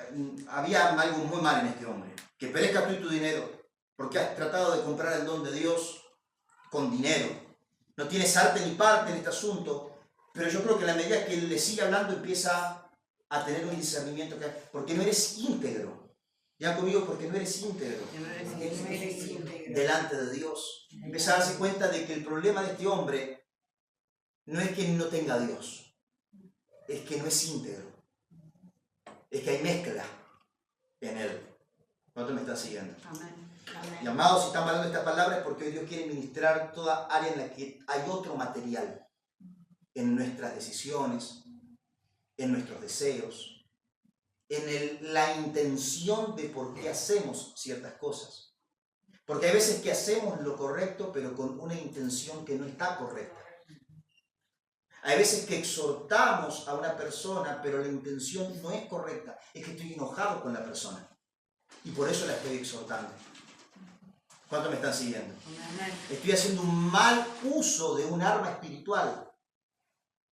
había algo muy mal en este hombre. Que perezca tú y tu dinero, porque has tratado de comprar el don de Dios con dinero. No tienes arte ni parte en este asunto, pero yo creo que a la medida que él le sigue hablando empieza a tener un discernimiento, porque no eres íntegro. Ya conmigo, porque no eres íntegro delante de Dios. Empieza a darse cuenta de que el problema de este hombre no es que no tenga a Dios, es que no es íntegro, es que hay mezcla en él. ¿Cuánto me están siguiendo? Amén. Y amados, si están hablando esta palabra es porque hoy Dios quiere ministrar toda área en la que hay otro material, en nuestras decisiones, en nuestros deseos, en la intención de por qué hacemos ciertas cosas. Porque hay veces que hacemos lo correcto, pero con una intención que no está correcta. Hay veces que exhortamos a una persona, pero la intención no es correcta. Es que estoy enojado con la persona. Y por eso la estoy exhortando. ¿Cuánto me están siguiendo? Estoy haciendo un mal uso de un arma espiritual.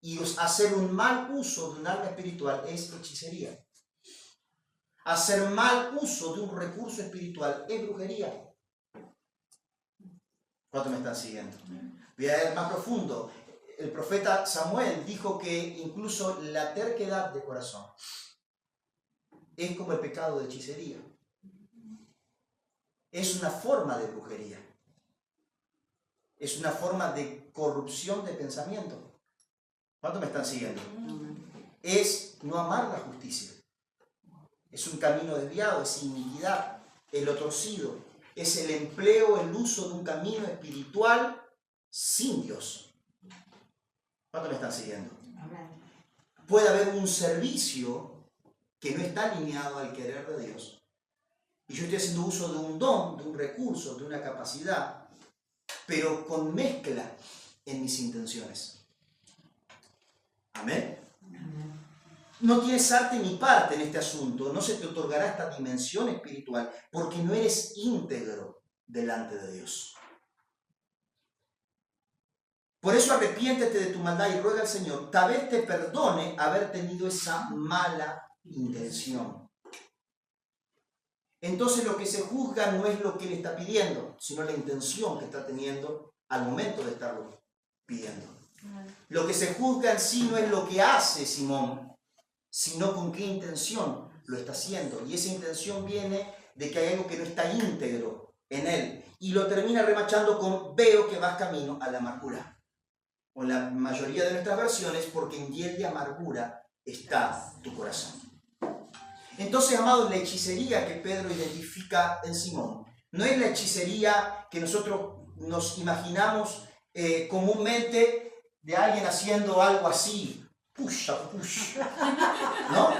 Y hacer un mal uso de un arma espiritual es hechicería. Hacer mal uso de un recurso espiritual es brujería. ¿Cuánto me están siguiendo? Voy a ir más profundo. El profeta Samuel dijo que incluso la terquedad de corazón es como el pecado de hechicería. Es una forma de brujería. Es una forma de corrupción de pensamiento. ¿Cuánto me están siguiendo? Es no amar la justicia. Es un camino desviado, es iniquidad, es lo torcido. Es el empleo, el uso de un camino espiritual sin Dios. ¿Cuánto me están siguiendo? Puede haber un servicio que no está alineado al querer de Dios. Y yo estoy haciendo uso de un don, de un recurso, de una capacidad, pero con mezcla en mis intenciones. Amén. No tienes arte ni parte en este asunto, no se te otorgará esta dimensión espiritual, porque no eres íntegro delante de Dios. Por eso arrepiéntete de tu maldad y ruega al Señor, tal vez te perdone haber tenido esa mala intención. Entonces lo que se juzga no es lo que él está pidiendo, sino la intención que está teniendo al momento de estarlo pidiendo. Lo que se juzga en sí no es lo que hace Simón, sino con qué intención lo está haciendo. Y esa intención viene de que hay algo que no está íntegro en él. Y lo termina remachando con veo que vas camino a la amargura. O en la mayoría de nuestras versiones, porque en hiel de amargura está tu corazón. Entonces, amados, la hechicería que Pedro identifica en Simón no es la hechicería que nosotros nos imaginamos comúnmente de alguien haciendo algo así, Pusha, push. ¿No?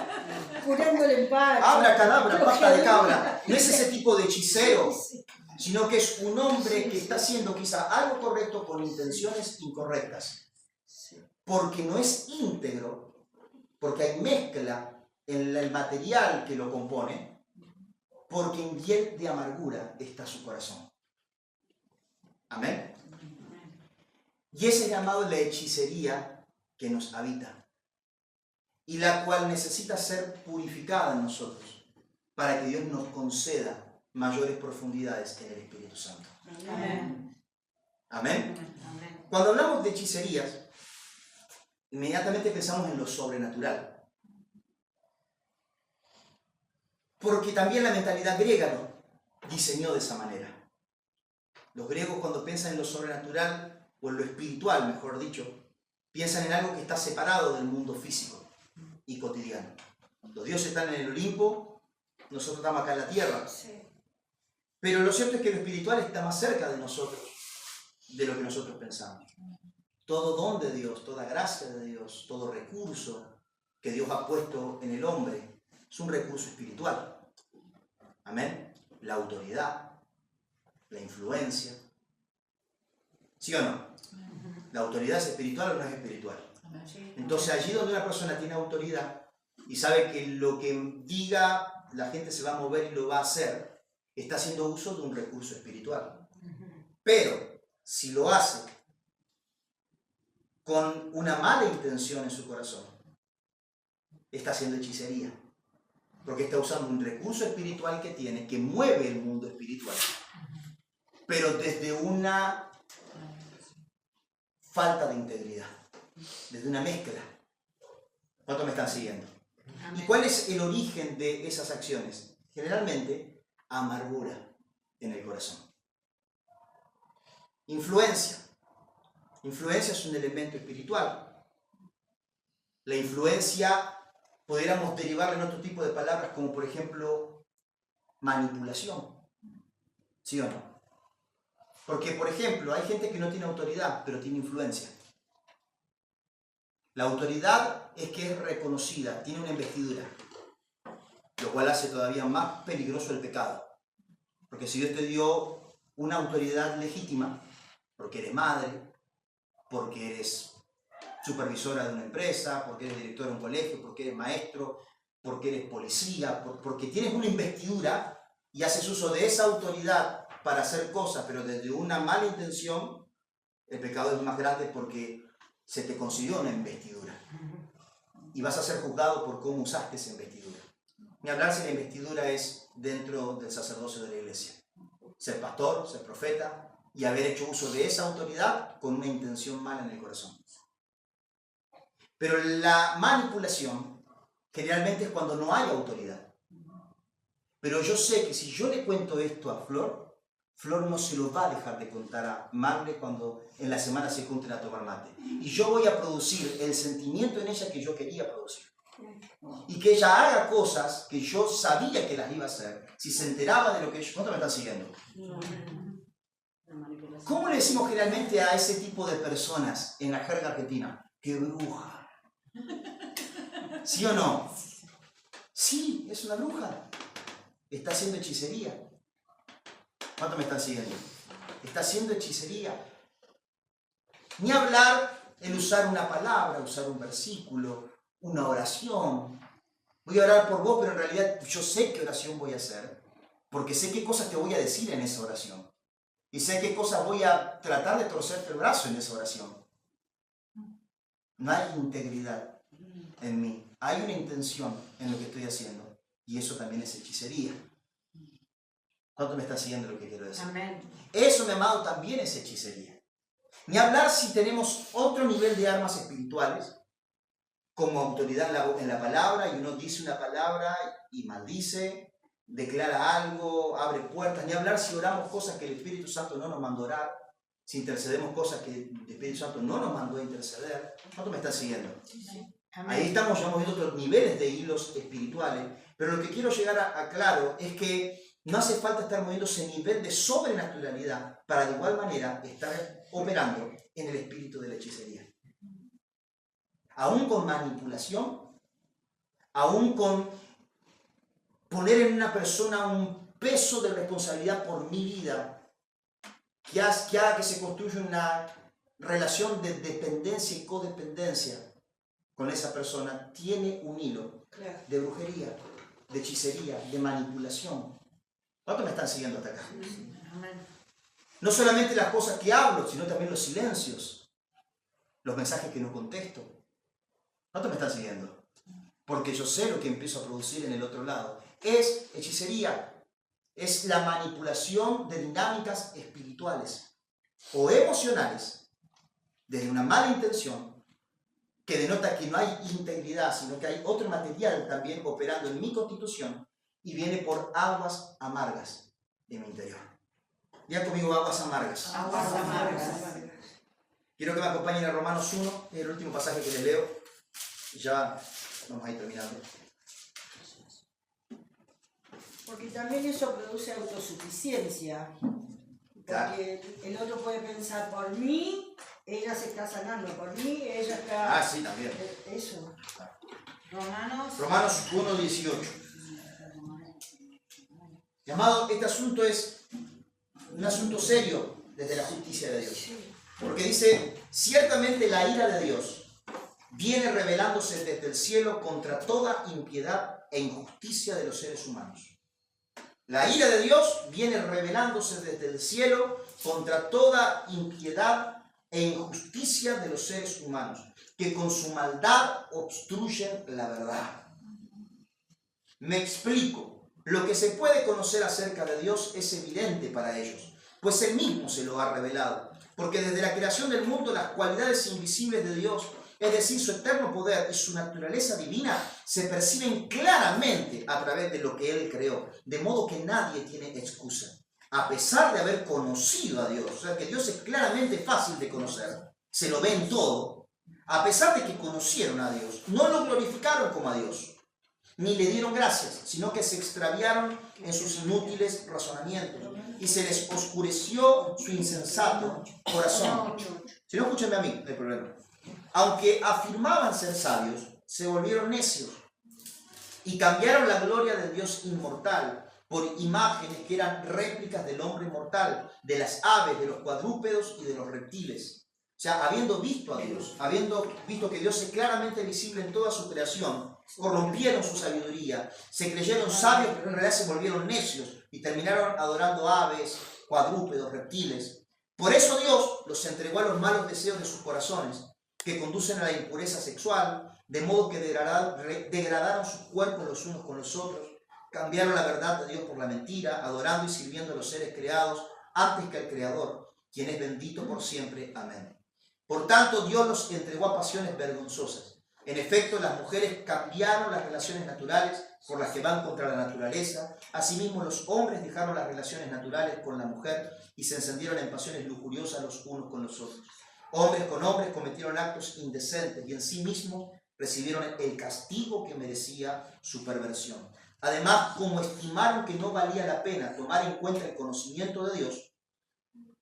Curando el empacho. Abra cadabra, pata de cabra. No es ese tipo de hechicero, sino que es un hombre que está haciendo quizá algo correcto con intenciones incorrectas. Porque no es íntegro, porque hay mezcla en el material que lo compone, porque en hiel de amargura está su corazón. Amén. Y ese es llamado la hechicería que nos habita, y la cual necesita ser purificada en nosotros para que Dios nos conceda mayores profundidades en el Espíritu Santo. Amén. Amén. Amén. Cuando hablamos de hechicerías, inmediatamente pensamos en lo sobrenatural. Porque también la mentalidad griega lo diseñó de esa manera. Los griegos, cuando piensan en lo sobrenatural, o en lo espiritual, mejor dicho, piensan en algo que está separado del mundo físico y cotidiano. Los dioses están en el Olimpo, nosotros estamos acá en la tierra. Pero lo cierto es que lo espiritual está más cerca de nosotros de lo que nosotros pensamos. Todo don de Dios, toda gracia de Dios, todo recurso que Dios ha puesto en el hombre es un recurso espiritual. Amén. La autoridad, la influencia. ¿Sí o no? ¿La autoridad es espiritual o no es espiritual? Entonces allí donde una persona tiene autoridad y sabe que lo que diga la gente se va a mover y lo va a hacer, está haciendo uso de un recurso espiritual. Pero si lo hace con una mala intención en su corazón, está haciendo hechicería, porque está usando un recurso espiritual que tiene, que mueve el mundo espiritual, pero desde una falta de integridad, desde una mezcla. ¿Cuántos me están siguiendo? ¿Y cuál es el origen de esas acciones? Generalmente, amargura en el corazón. Influencia. Influencia es un elemento espiritual. La influencia pudiéramos derivarla en otro tipo de palabras, como por ejemplo, manipulación. ¿Sí o no? Porque, por ejemplo, hay gente que no tiene autoridad, pero tiene influencia. La autoridad es que es reconocida, tiene una investidura, lo cual hace todavía más peligroso el pecado. Porque si Dios te dio una autoridad legítima, porque eres madre, porque eres supervisora de una empresa, porque eres directora de un colegio, porque eres maestro, porque eres policía, porque tienes una investidura y haces uso de esa autoridad para hacer cosas, pero desde una mala intención, el pecado es más grande porque se te concedió una investidura y vas a ser juzgado por cómo usaste esa investidura. Ni hablar si la investidura es dentro del sacerdocio de la iglesia. Ser pastor, ser profeta y haber hecho uso de esa autoridad con una intención mala en el corazón. Pero la manipulación generalmente es cuando no hay autoridad. Pero yo sé que si yo le cuento esto a Flor, Flor no se lo va a dejar de contar a Marle cuando en la semana se junten a tomar mate. Y yo voy a producir el sentimiento en ella que yo quería producir. Y que ella haga cosas que yo sabía que las iba a hacer, si se enteraba de lo que yo... ¿Cuánto me están siguiendo? ¿Cómo le decimos generalmente a ese tipo de personas en la jerga argentina? ¡Qué bruja! ¿Sí o no? Sí, es una bruja. Está haciendo hechicería. ¿Cuánto me están siguiendo? Está haciendo hechicería. Ni hablar el usar una palabra, usar un versículo, una oración. Voy a orar por vos, pero en realidad yo sé qué oración voy a hacer, porque sé qué cosas te voy a decir en esa oración. Y sé qué cosas voy a tratar de torcerte el brazo en esa oración. No hay integridad en mí. Hay una intención en lo que estoy haciendo. Y eso también es hechicería. ¿Cuánto me está siguiendo lo que quiero decir? Amén. Eso, mi amado, también es hechicería. Ni hablar si tenemos otro nivel de armas espirituales, como autoridad en la palabra, y uno dice una palabra y maldice, declara algo, abre puertas. Ni hablar si oramos cosas que el Espíritu Santo no nos mandó a orar, si intercedemos cosas que el Espíritu Santo no nos mandó a interceder. ¿Cuánto me están siguiendo? Amén. Ahí estamos, ya hemos visto otros niveles de hilos espirituales, pero lo que quiero llegar a claro es que no hace falta estar moviendo ese nivel de sobrenaturalidad para de igual manera estar operando en el espíritu de la hechicería. aún con manipulación, aún con poner en una persona un peso de responsabilidad por mi vida, que haga que se construya una relación de dependencia y codependencia con esa persona, tiene un hilo de brujería, de hechicería, de manipulación. ¿Cuántos me están siguiendo hasta acá? Amén. No solamente las cosas que hablo, sino también los silencios, los mensajes que no contesto. ¿Cuántos me están siguiendo? Porque yo sé lo que empiezo a producir en el otro lado. Es hechicería, es la manipulación de dinámicas espirituales o emocionales desde una mala intención que denota que no hay integridad, sino que hay otro material también operando en mi constitución y viene por aguas amargas en mi interior. Digan conmigo, aguas amargas. Aguas amargas. Quiero que me acompañen a Romanos 1, es el último pasaje que les leo y ya vamos a ir terminando. Porque también eso produce autosuficiencia. Porque el otro puede pensar, por mí, ella se está sanando, por mí, ella está... Ah, sí, también. Eso. Romanos 1, 18. Llamado, este asunto es un asunto serio desde la justicia de Dios. Porque dice, ciertamente la ira de Dios viene revelándose desde el cielo contra toda impiedad e injusticia de los seres humanos. La ira de Dios viene revelándose desde el cielo contra toda impiedad e injusticia de los seres humanos, que con su maldad obstruyen la verdad. Me explico. Lo que se puede conocer acerca de Dios es evidente para ellos, pues Él mismo se lo ha revelado. Porque desde la creación del mundo las cualidades invisibles de Dios, es decir, su eterno poder y su naturaleza divina, se perciben claramente a través de lo que Él creó, de modo que nadie tiene excusa. A pesar de haber conocido a Dios, o sea que Dios es claramente fácil de conocer, se lo ve en todo, a pesar de que conocieron a Dios, no lo glorificaron como a Dios, ni le dieron gracias, sino que se extraviaron en sus inútiles razonamientos y se les oscureció su insensato corazón. Si no, escúchenme a mí, no hay problema. Aunque afirmaban ser sabios, se volvieron necios y cambiaron la gloria del Dios inmortal por imágenes que eran réplicas del hombre mortal, de las aves, de los cuadrúpedos y de los reptiles. O sea, habiendo visto a Dios, habiendo visto que Dios es claramente visible en toda su creación, corrompieron su sabiduría, se creyeron sabios, pero en realidad se volvieron necios y terminaron adorando aves, cuadrúpedos, reptiles. Por eso Dios los entregó a los malos deseos de sus corazones, que conducen a la impureza sexual, de modo que degradaron sus cuerpos los unos con los otros, cambiaron la verdad de Dios por la mentira, adorando y sirviendo a los seres creados antes que al Creador, quien es bendito por siempre. Amén. Por tanto, Dios los entregó a pasiones vergonzosas. En efecto, las mujeres cambiaron las relaciones naturales por las que van contra la naturaleza. Asimismo, los hombres dejaron las relaciones naturales con la mujer y se encendieron en pasiones lujuriosas los unos con los otros. Hombres con hombres cometieron actos indecentes y en sí mismos recibieron el castigo que merecía su perversión. Además, como estimaron que no valía la pena tomar en cuenta el conocimiento de Dios,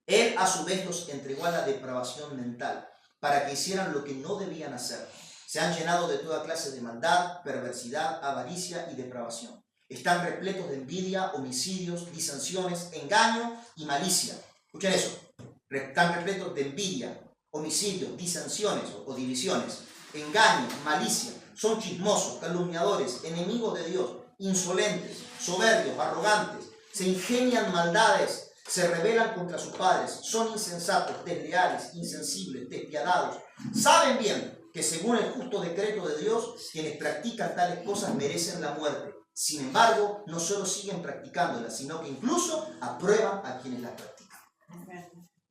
Él a su vez los entregó a la depravación mental para que hicieran lo que no debían hacer. Se han llenado de toda clase de maldad, perversidad, avaricia y depravación. Están repletos de envidia, homicidios, disensiones, engaño y malicia. Escuchen eso. Están repletos de envidia, homicidios, disensiones o divisiones, engaño, malicia. Son chismosos, calumniadores, enemigos de Dios, insolentes, soberbios, arrogantes. Se ingenian maldades, se rebelan contra sus padres. Son insensatos, desleales, insensibles, despiadados. Saben bien que según el justo decreto de Dios, quienes practican tales cosas merecen la muerte. Sin embargo, no solo siguen practicándolas, sino que incluso aprueban a quienes las practican.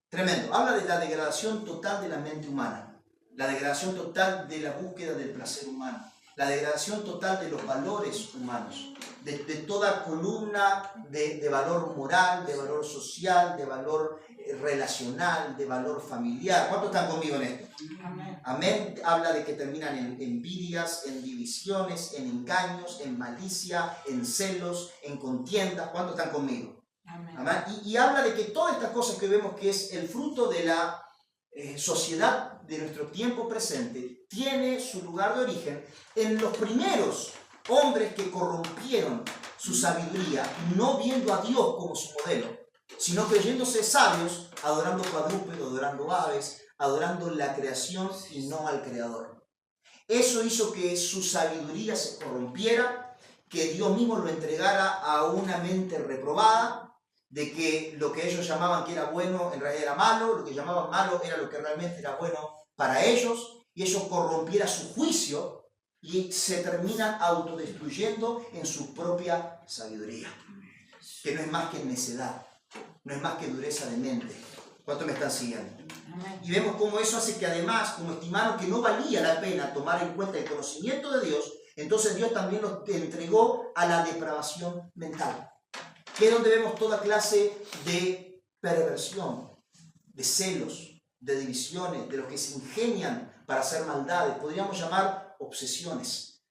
Tremendo. Habla de la degradación total de la mente humana, la degradación total de la búsqueda del placer humano, la degradación total de los valores humanos, de toda columna de valor moral, de valor social, de valor relacional, de valor familiar. ¿Cuántos están conmigo en esto? Amén. Amén. Habla de que terminan en envidias, en divisiones, en engaños, en malicia, en celos, en contiendas. ¿Cuántos están conmigo? Amén. Amén. Y habla de que todas estas cosas que vemos que es el fruto de la sociedad de nuestro tiempo presente tiene su lugar de origen en los primeros hombres que corrompieron su sabiduría, no viendo a Dios como su modelo, sino creyéndose sabios, adorando cuadrúpedos, adorando aves, adorando la creación y no al Creador. Eso hizo que su sabiduría se corrompiera, que Dios mismo lo entregara a una mente reprobada, de que lo que ellos llamaban que era bueno en realidad era malo, lo que llamaban malo era lo que realmente era bueno para ellos, y eso corrompiera su juicio y se terminan autodestruyendo en su propia sabiduría, que no es más que necedad, no es más que dureza de mente. ¿Cuánto me están siguiendo? Y vemos cómo eso hace que además, como estimaron que no valía la pena tomar en cuenta el conocimiento de Dios, entonces Dios también los entregó a la depravación mental, que es donde vemos toda clase de perversión, de celos, de divisiones, de los que se ingenian para hacer maldades. Podríamos llamar obsesiones.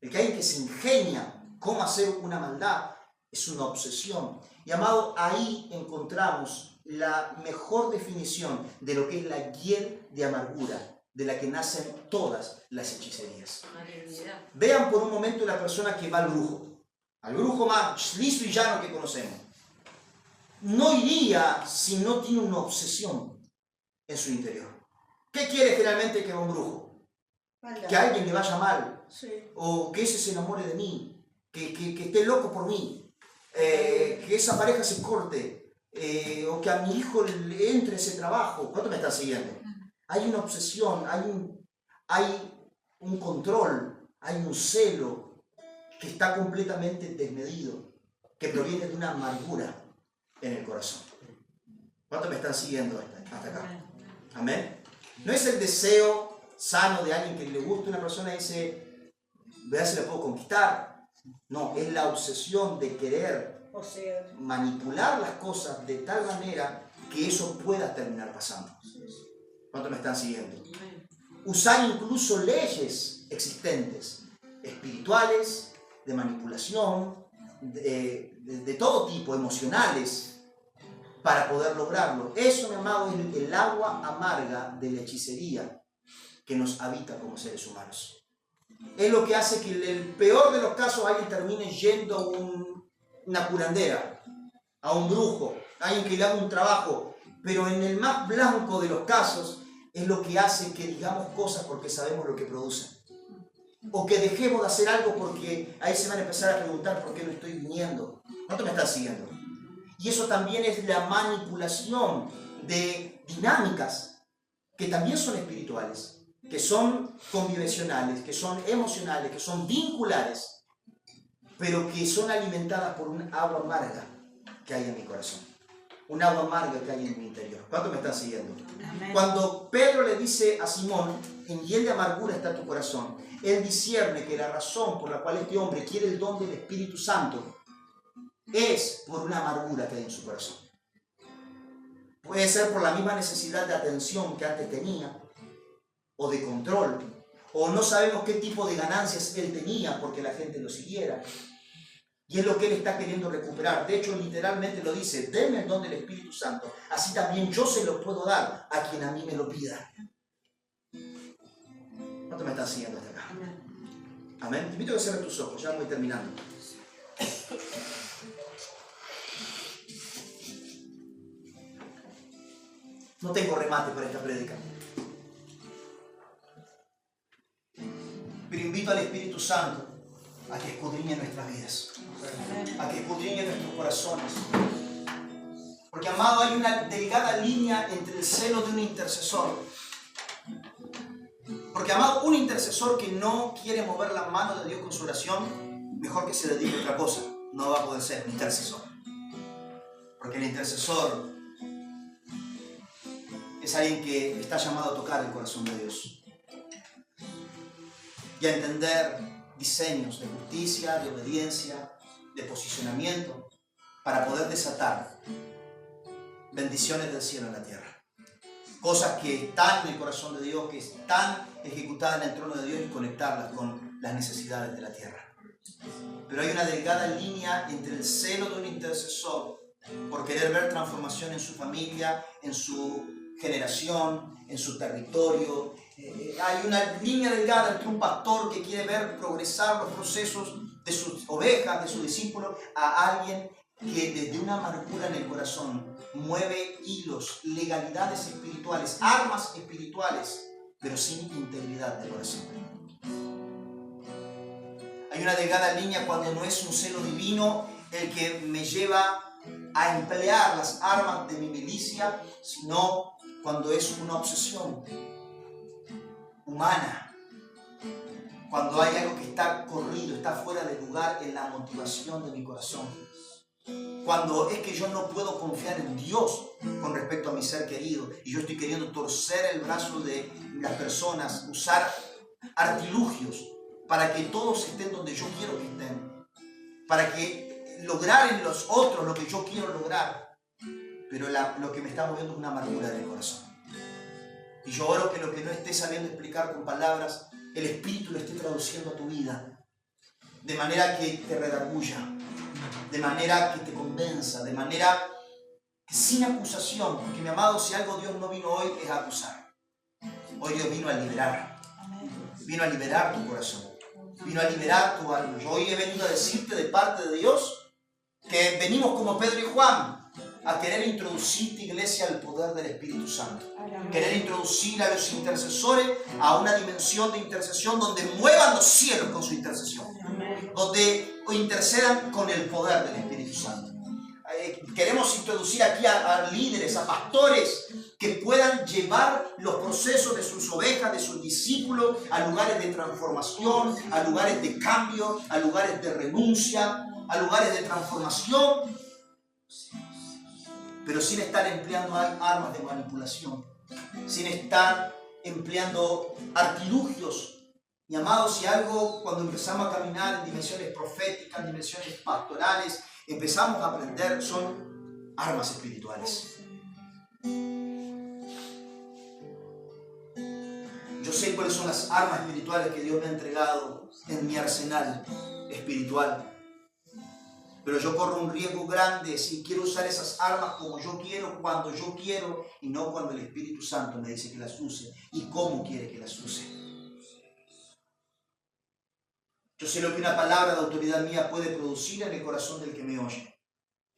El que alguien que se ingenia cómo hacer una maldad es una obsesión. Y amado, ahí encontramos la mejor definición de lo que es la hiel de amargura, de la que nacen todas las hechicerías. Vean por un momento la persona que va al brujo más liso y llano que conocemos. No iría si no tiene una obsesión en su interior. ¿Qué quiere generalmente que va un brujo? Que a alguien le vaya mal, o que ese se enamore de mí, que esté loco por mí, que esa pareja se corte, o que a mi hijo le entre ese trabajo. ¿Cuánto me están siguiendo? Hay una obsesión, hay un control, hay un celo que está completamente desmedido, que proviene de una amargura en el corazón. ¿Cuánto me están siguiendo hasta acá? Amén. No es el deseo sano de alguien que le gusta una persona y dice, vea si la puedo conquistar. No, es la obsesión de querer manipular las cosas de tal manera que eso pueda terminar pasando. ¿Cuánto me están siguiendo? Usar incluso leyes existentes, espirituales, de manipulación, de todo tipo, emocionales, para poder lograrlo. Eso, mi amado, es el agua amarga de la hechicería que nos habita como seres humanos. Es lo que hace que en el peor de los casos alguien termine yendo a una curandera, a un brujo, a alguien que le haga un trabajo, pero en el más blanco de los casos es lo que hace que digamos cosas porque sabemos lo que producen. O que dejemos de hacer algo porque ahí se van a empezar a preguntar por qué no estoy viniendo. ¿Cuánto me están siguiendo? Y eso también es la manipulación de dinámicas que también son espirituales, que son convivenciales, que son emocionales, que son vinculares, pero que son alimentadas por un agua amarga que hay en mi corazón. Un agua amarga que hay en mi interior. ¿Cuánto me están siguiendo? Amén. Cuando Pedro le dice a Simón, en hiel de amargura está tu corazón, él discierne que la razón por la cual este hombre quiere el don del Espíritu Santo es por una amargura que hay en su corazón. Puede ser por la misma necesidad de atención que antes tenía, o de control, o no sabemos qué tipo de ganancias él tenía porque la gente lo siguiera. Y es lo que él está queriendo recuperar. De hecho, literalmente lo dice, denme el don del Espíritu Santo, así también yo se lo puedo dar a quien a mí me lo pida. ¿Cuánto me están siguiendo hasta acá? Amén. Te invito a que cierres tus ojos, ya voy terminando. No tengo remate para esta prédica, pero invito al Espíritu Santo a que escudriñe nuestras vidas, a que escudriñe nuestros corazones. Porque, amado, hay una delgada línea entre el celo de un intercesor. Porque, amado, un intercesor que no quiere mover la mano de Dios con su oración, mejor que se dedique a otra cosa. No va a poder ser un intercesor. Porque el intercesor es alguien que está llamado a tocar el corazón de Dios y a entender diseños de justicia, de obediencia, de posicionamiento, para poder desatar bendiciones del cielo en la tierra. Cosas que están en el corazón de Dios, que están ejecutadas en el trono de Dios, y conectarlas con las necesidades de la tierra. Pero hay una delgada línea entre el celo de un intercesor por querer ver transformación en su familia, en su generación, en su territorio. Hay una línea delgada entre un pastor que quiere ver progresar los procesos de sus ovejas, de sus discípulos, a alguien que desde una amargura en el corazón mueve hilos, legalidades espirituales, armas espirituales, pero sin integridad de corazón. Hay una delgada línea cuando no es un celo divino el que me lleva a emplear las armas de mi milicia, sino cuando es una obsesión humana, cuando hay algo que está corrido, está fuera de lugar en la motivación de mi corazón, cuando es que yo no puedo confiar en Dios con respecto a mi ser querido y yo estoy queriendo torcer el brazo de las personas, usar artilugios para que todos estén donde yo quiero que estén, para que lograr en los otros lo que yo quiero lograr, pero lo que me está moviendo es una amargura del corazón. Y yo oro que lo que no esté sabiendo explicar con palabras, el Espíritu lo esté traduciendo a tu vida, de manera que te redarguya, de manera que te convenza, de manera que sin acusación, porque mi amado, si algo Dios no vino hoy es a acusar. Hoy Dios vino a liberar, vino a liberar tu corazón, vino a liberar tu alma. Yo hoy he venido a decirte de parte de Dios que venimos como Pedro y Juan a querer introducir tu iglesia al poder del Espíritu Santo. Querer introducir a los intercesores a una dimensión de intercesión donde muevan los cielos con su intercesión. Donde intercedan con el poder del Espíritu Santo. Queremos introducir aquí a líderes, a pastores que puedan llevar los procesos de sus ovejas, de sus discípulos a lugares de transformación, a lugares de cambio, a lugares de renuncia, a lugares de transformación, pero sin estar empleando armas de manipulación, sin estar empleando artilugios. Mi amado, si algo cuando empezamos a caminar en dimensiones proféticas, en dimensiones pastorales, empezamos a aprender son armas espirituales. Yo sé cuáles son las armas espirituales que Dios me ha entregado en mi arsenal espiritual. Pero yo corro un riesgo grande si quiero usar esas armas como yo quiero, cuando yo quiero, y no cuando el Espíritu Santo me dice que las use y cómo quiere que las use. Yo sé lo que una palabra de autoridad mía puede producir en el corazón del que me oye.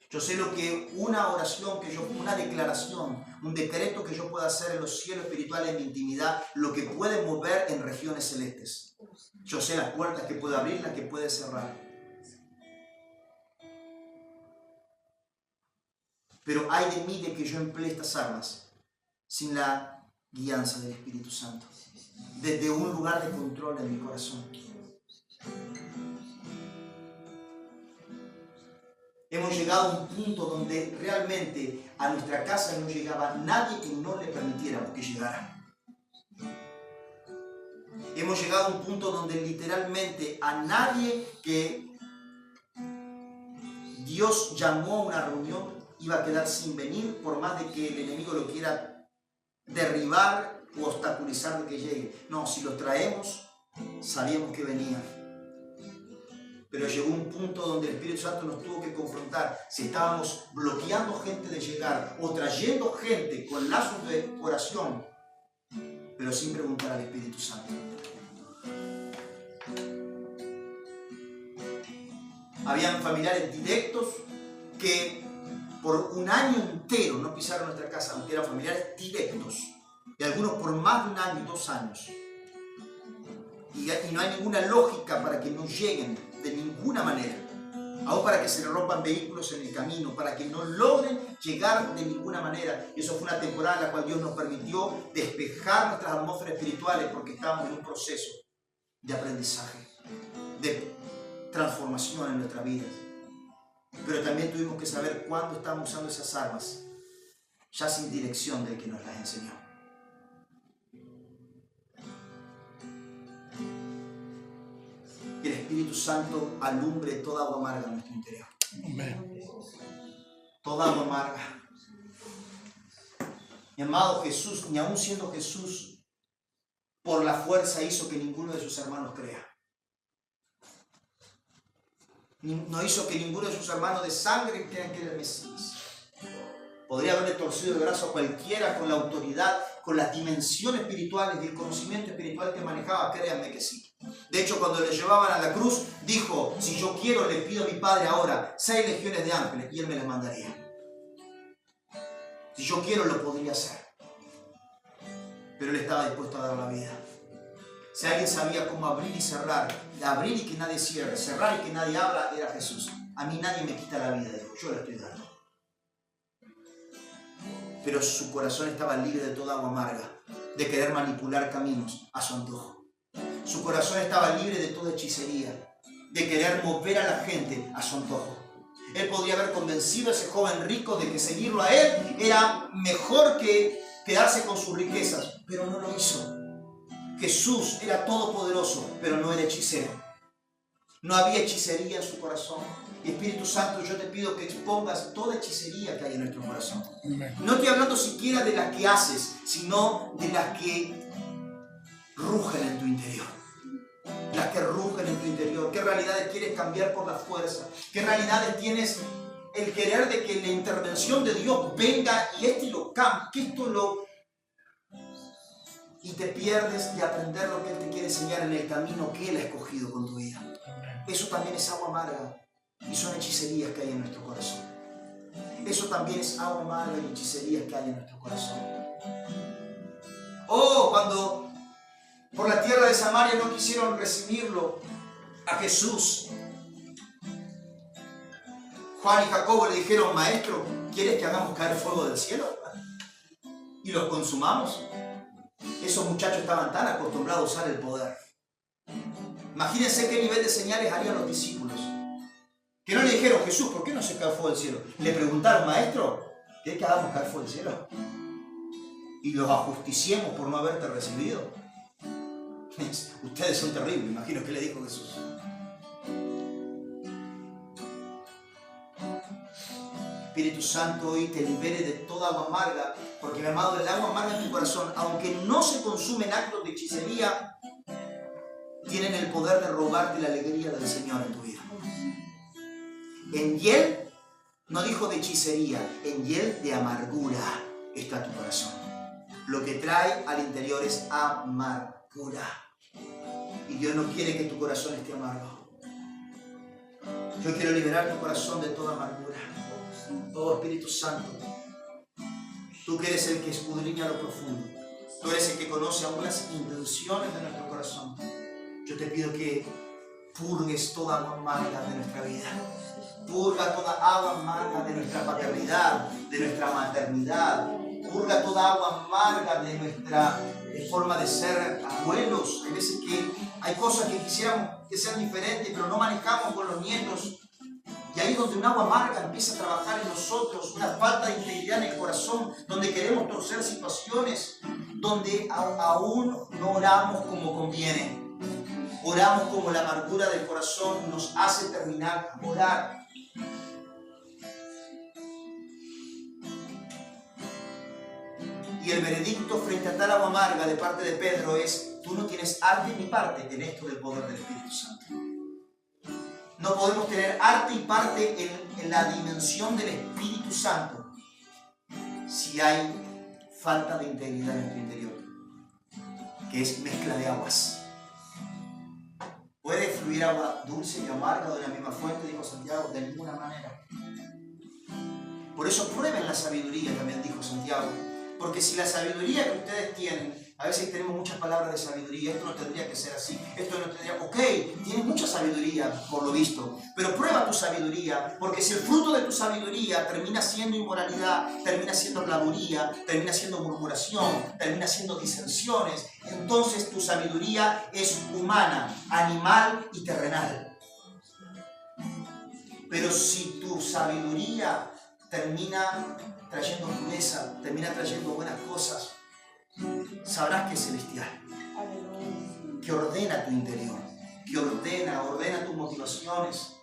Yo sé lo que una oración, una declaración, un decreto que yo pueda hacer en los cielos espirituales, en mi intimidad, lo que puede mover en regiones celestes. Yo sé las puertas que puede abrir, las que puede cerrar. Pero hay de mí de que yo emplee estas armas sin la guianza del Espíritu Santo, desde un lugar de control en mi corazón. Hemos llegado a un punto donde realmente a nuestra casa no llegaba nadie que no le permitiéramos que llegara. Hemos llegado a un punto donde literalmente a nadie que Dios llamó a una reunión iba a quedar sin venir, por más de que el enemigo lo quiera derribar o obstaculizar de que llegue. No, si lo traemos, sabíamos que venía. Pero llegó un punto donde el Espíritu Santo nos tuvo que confrontar si estábamos bloqueando gente de llegar o trayendo gente con lazos de oración, pero sin preguntar al Espíritu Santo. Habían familiares directos que por un año entero no pisaron nuestra casa, aunque eran familiares directos, y algunos por más de un año y 2 años. Y no hay ninguna lógica para que no lleguen de ninguna manera, aún para que se le rompan vehículos en el camino, para que no logren llegar de ninguna manera. Y eso fue una temporada en la cual Dios nos permitió despejar nuestras atmósferas espirituales porque estábamos en un proceso de aprendizaje, de transformación en nuestra vida. Pero también tuvimos que saber cuándo estábamos usando esas armas, ya sin dirección del que nos las enseñó. Que el Espíritu Santo alumbre toda agua amarga en nuestro interior. Amén. Toda agua amarga. Mi amado Jesús, ni aun siendo Jesús, por la fuerza hizo que ninguno de sus hermanos crea. No hizo que ninguno de sus hermanos de sangre crean que era el Mesías. Podría haberle torcido el brazo a cualquiera con la autoridad, con las dimensiones espirituales y el conocimiento espiritual que manejaba, créanme que sí. De hecho, cuando le llevaban a la cruz, dijo, si yo quiero, le pido a mi Padre ahora 6 legiones de ángeles y Él me las mandaría. Si yo quiero, lo podría hacer. Pero Él estaba dispuesto a dar la vida. Si alguien sabía cómo abrir y cerrar, abrir y que nadie cierre, cerrar y que nadie abra, era Jesús. A mí nadie me quita la vida, dijo, yo la estoy dando. Pero su corazón estaba libre de toda agua amarga, de querer manipular caminos a su antojo. Su corazón estaba libre de toda hechicería, de querer mover a la gente a su antojo. Él podría haber convencido a ese joven rico de que seguirlo a él era mejor que quedarse con sus riquezas, pero no lo hizo. Jesús era todopoderoso, pero no era hechicero. No había hechicería en su corazón. Y Espíritu Santo, yo te pido que expongas toda hechicería que hay en nuestro corazón. No estoy hablando siquiera de las que haces, sino de las que rugen en tu interior. Las que rugen en tu interior. ¿Qué realidades quieres cambiar por la fuerza? ¿Qué realidades tienes el querer de que la intervención de Dios venga y lo cambie? Que esto lo... Y te pierdes de aprender lo que Él te quiere enseñar en el camino que Él ha escogido con tu vida. Eso también es agua amarga. Y son hechicerías que hay en nuestro corazón. Eso también es agua amarga y hechicerías que hay en nuestro corazón. Oh, cuando por la tierra de Samaria no quisieron recibirlo a Jesús, Juan y Jacobo le dijeron, Maestro, ¿quieres que hagamos caer fuego del cielo? Y los consumamos. Esos muchachos estaban tan acostumbrados a usar el poder. Imagínense qué nivel de señales harían los discípulos. Que no le dijeron, Jesús, ¿por qué no se cae fuego del cielo? Le preguntaron, Maestro, ¿quieres que hagamos caer fuego del cielo? Y los ajusticiemos por no haberte recibido. Ustedes son terribles, imagino que le dijo Jesús. Espíritu Santo, hoy te libere de toda agua amarga, porque mi amado, el agua amarga en tu corazón, aunque no se consumen actos de hechicería, tienen el poder de robarte la alegría del Señor en tu vida. En hiel, no dijo de hechicería, en hiel de amargura está tu corazón. Lo que trae al interior es amargura. Y Dios no quiere que tu corazón esté amargo. Yo quiero liberar tu corazón de toda amargura. Oh Espíritu Santo, tú que eres el que escudriña lo profundo, tú eres el que conoce aún las intenciones de nuestro corazón. Yo te pido que purgues toda agua amarga de nuestra vida. Purga toda agua amarga de nuestra paternidad, de nuestra maternidad. Purga toda agua amarga de nuestra forma de ser abuelos. Hay veces que hay cosas que quisiéramos que sean diferentes, pero no manejamos con los nietos. Y ahí es donde un agua amarga empieza a trabajar en nosotros, una falta de integridad en el corazón, donde queremos torcer situaciones, donde aún no oramos como conviene. Oramos como la amargura del corazón nos hace terminar a orar. Y el veredicto frente a tal agua amarga de parte de Pedro es: tú no tienes arte ni parte en esto del poder del Espíritu Santo. No podemos tener arte y parte en la dimensión del Espíritu Santo si hay falta de integridad en tu interior, que es mezcla de aguas. ¿Puede fluir agua dulce y amarga de la misma fuente? Dijo Santiago, de ninguna manera. Por eso prueben la sabiduría, también dijo Santiago. Porque si la sabiduría que ustedes tienen, a veces tenemos muchas palabras de sabiduría, esto no tendría que ser así, esto no tendría... Ok, tienes mucha sabiduría, por lo visto, pero prueba tu sabiduría, porque si el fruto de tu sabiduría termina siendo inmoralidad, termina siendo habladuría, termina siendo murmuración, termina siendo disensiones, entonces tu sabiduría es humana, animal y terrenal. Pero si tu sabiduría termina trayendo pureza, termina trayendo buenas cosas, sabrás que es celestial, que ordena tu interior, que ordena tus motivaciones,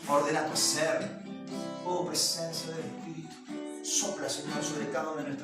ordena tu ser. Oh, presencia del Espíritu, sopla, Señor, sobre cada una de nuestras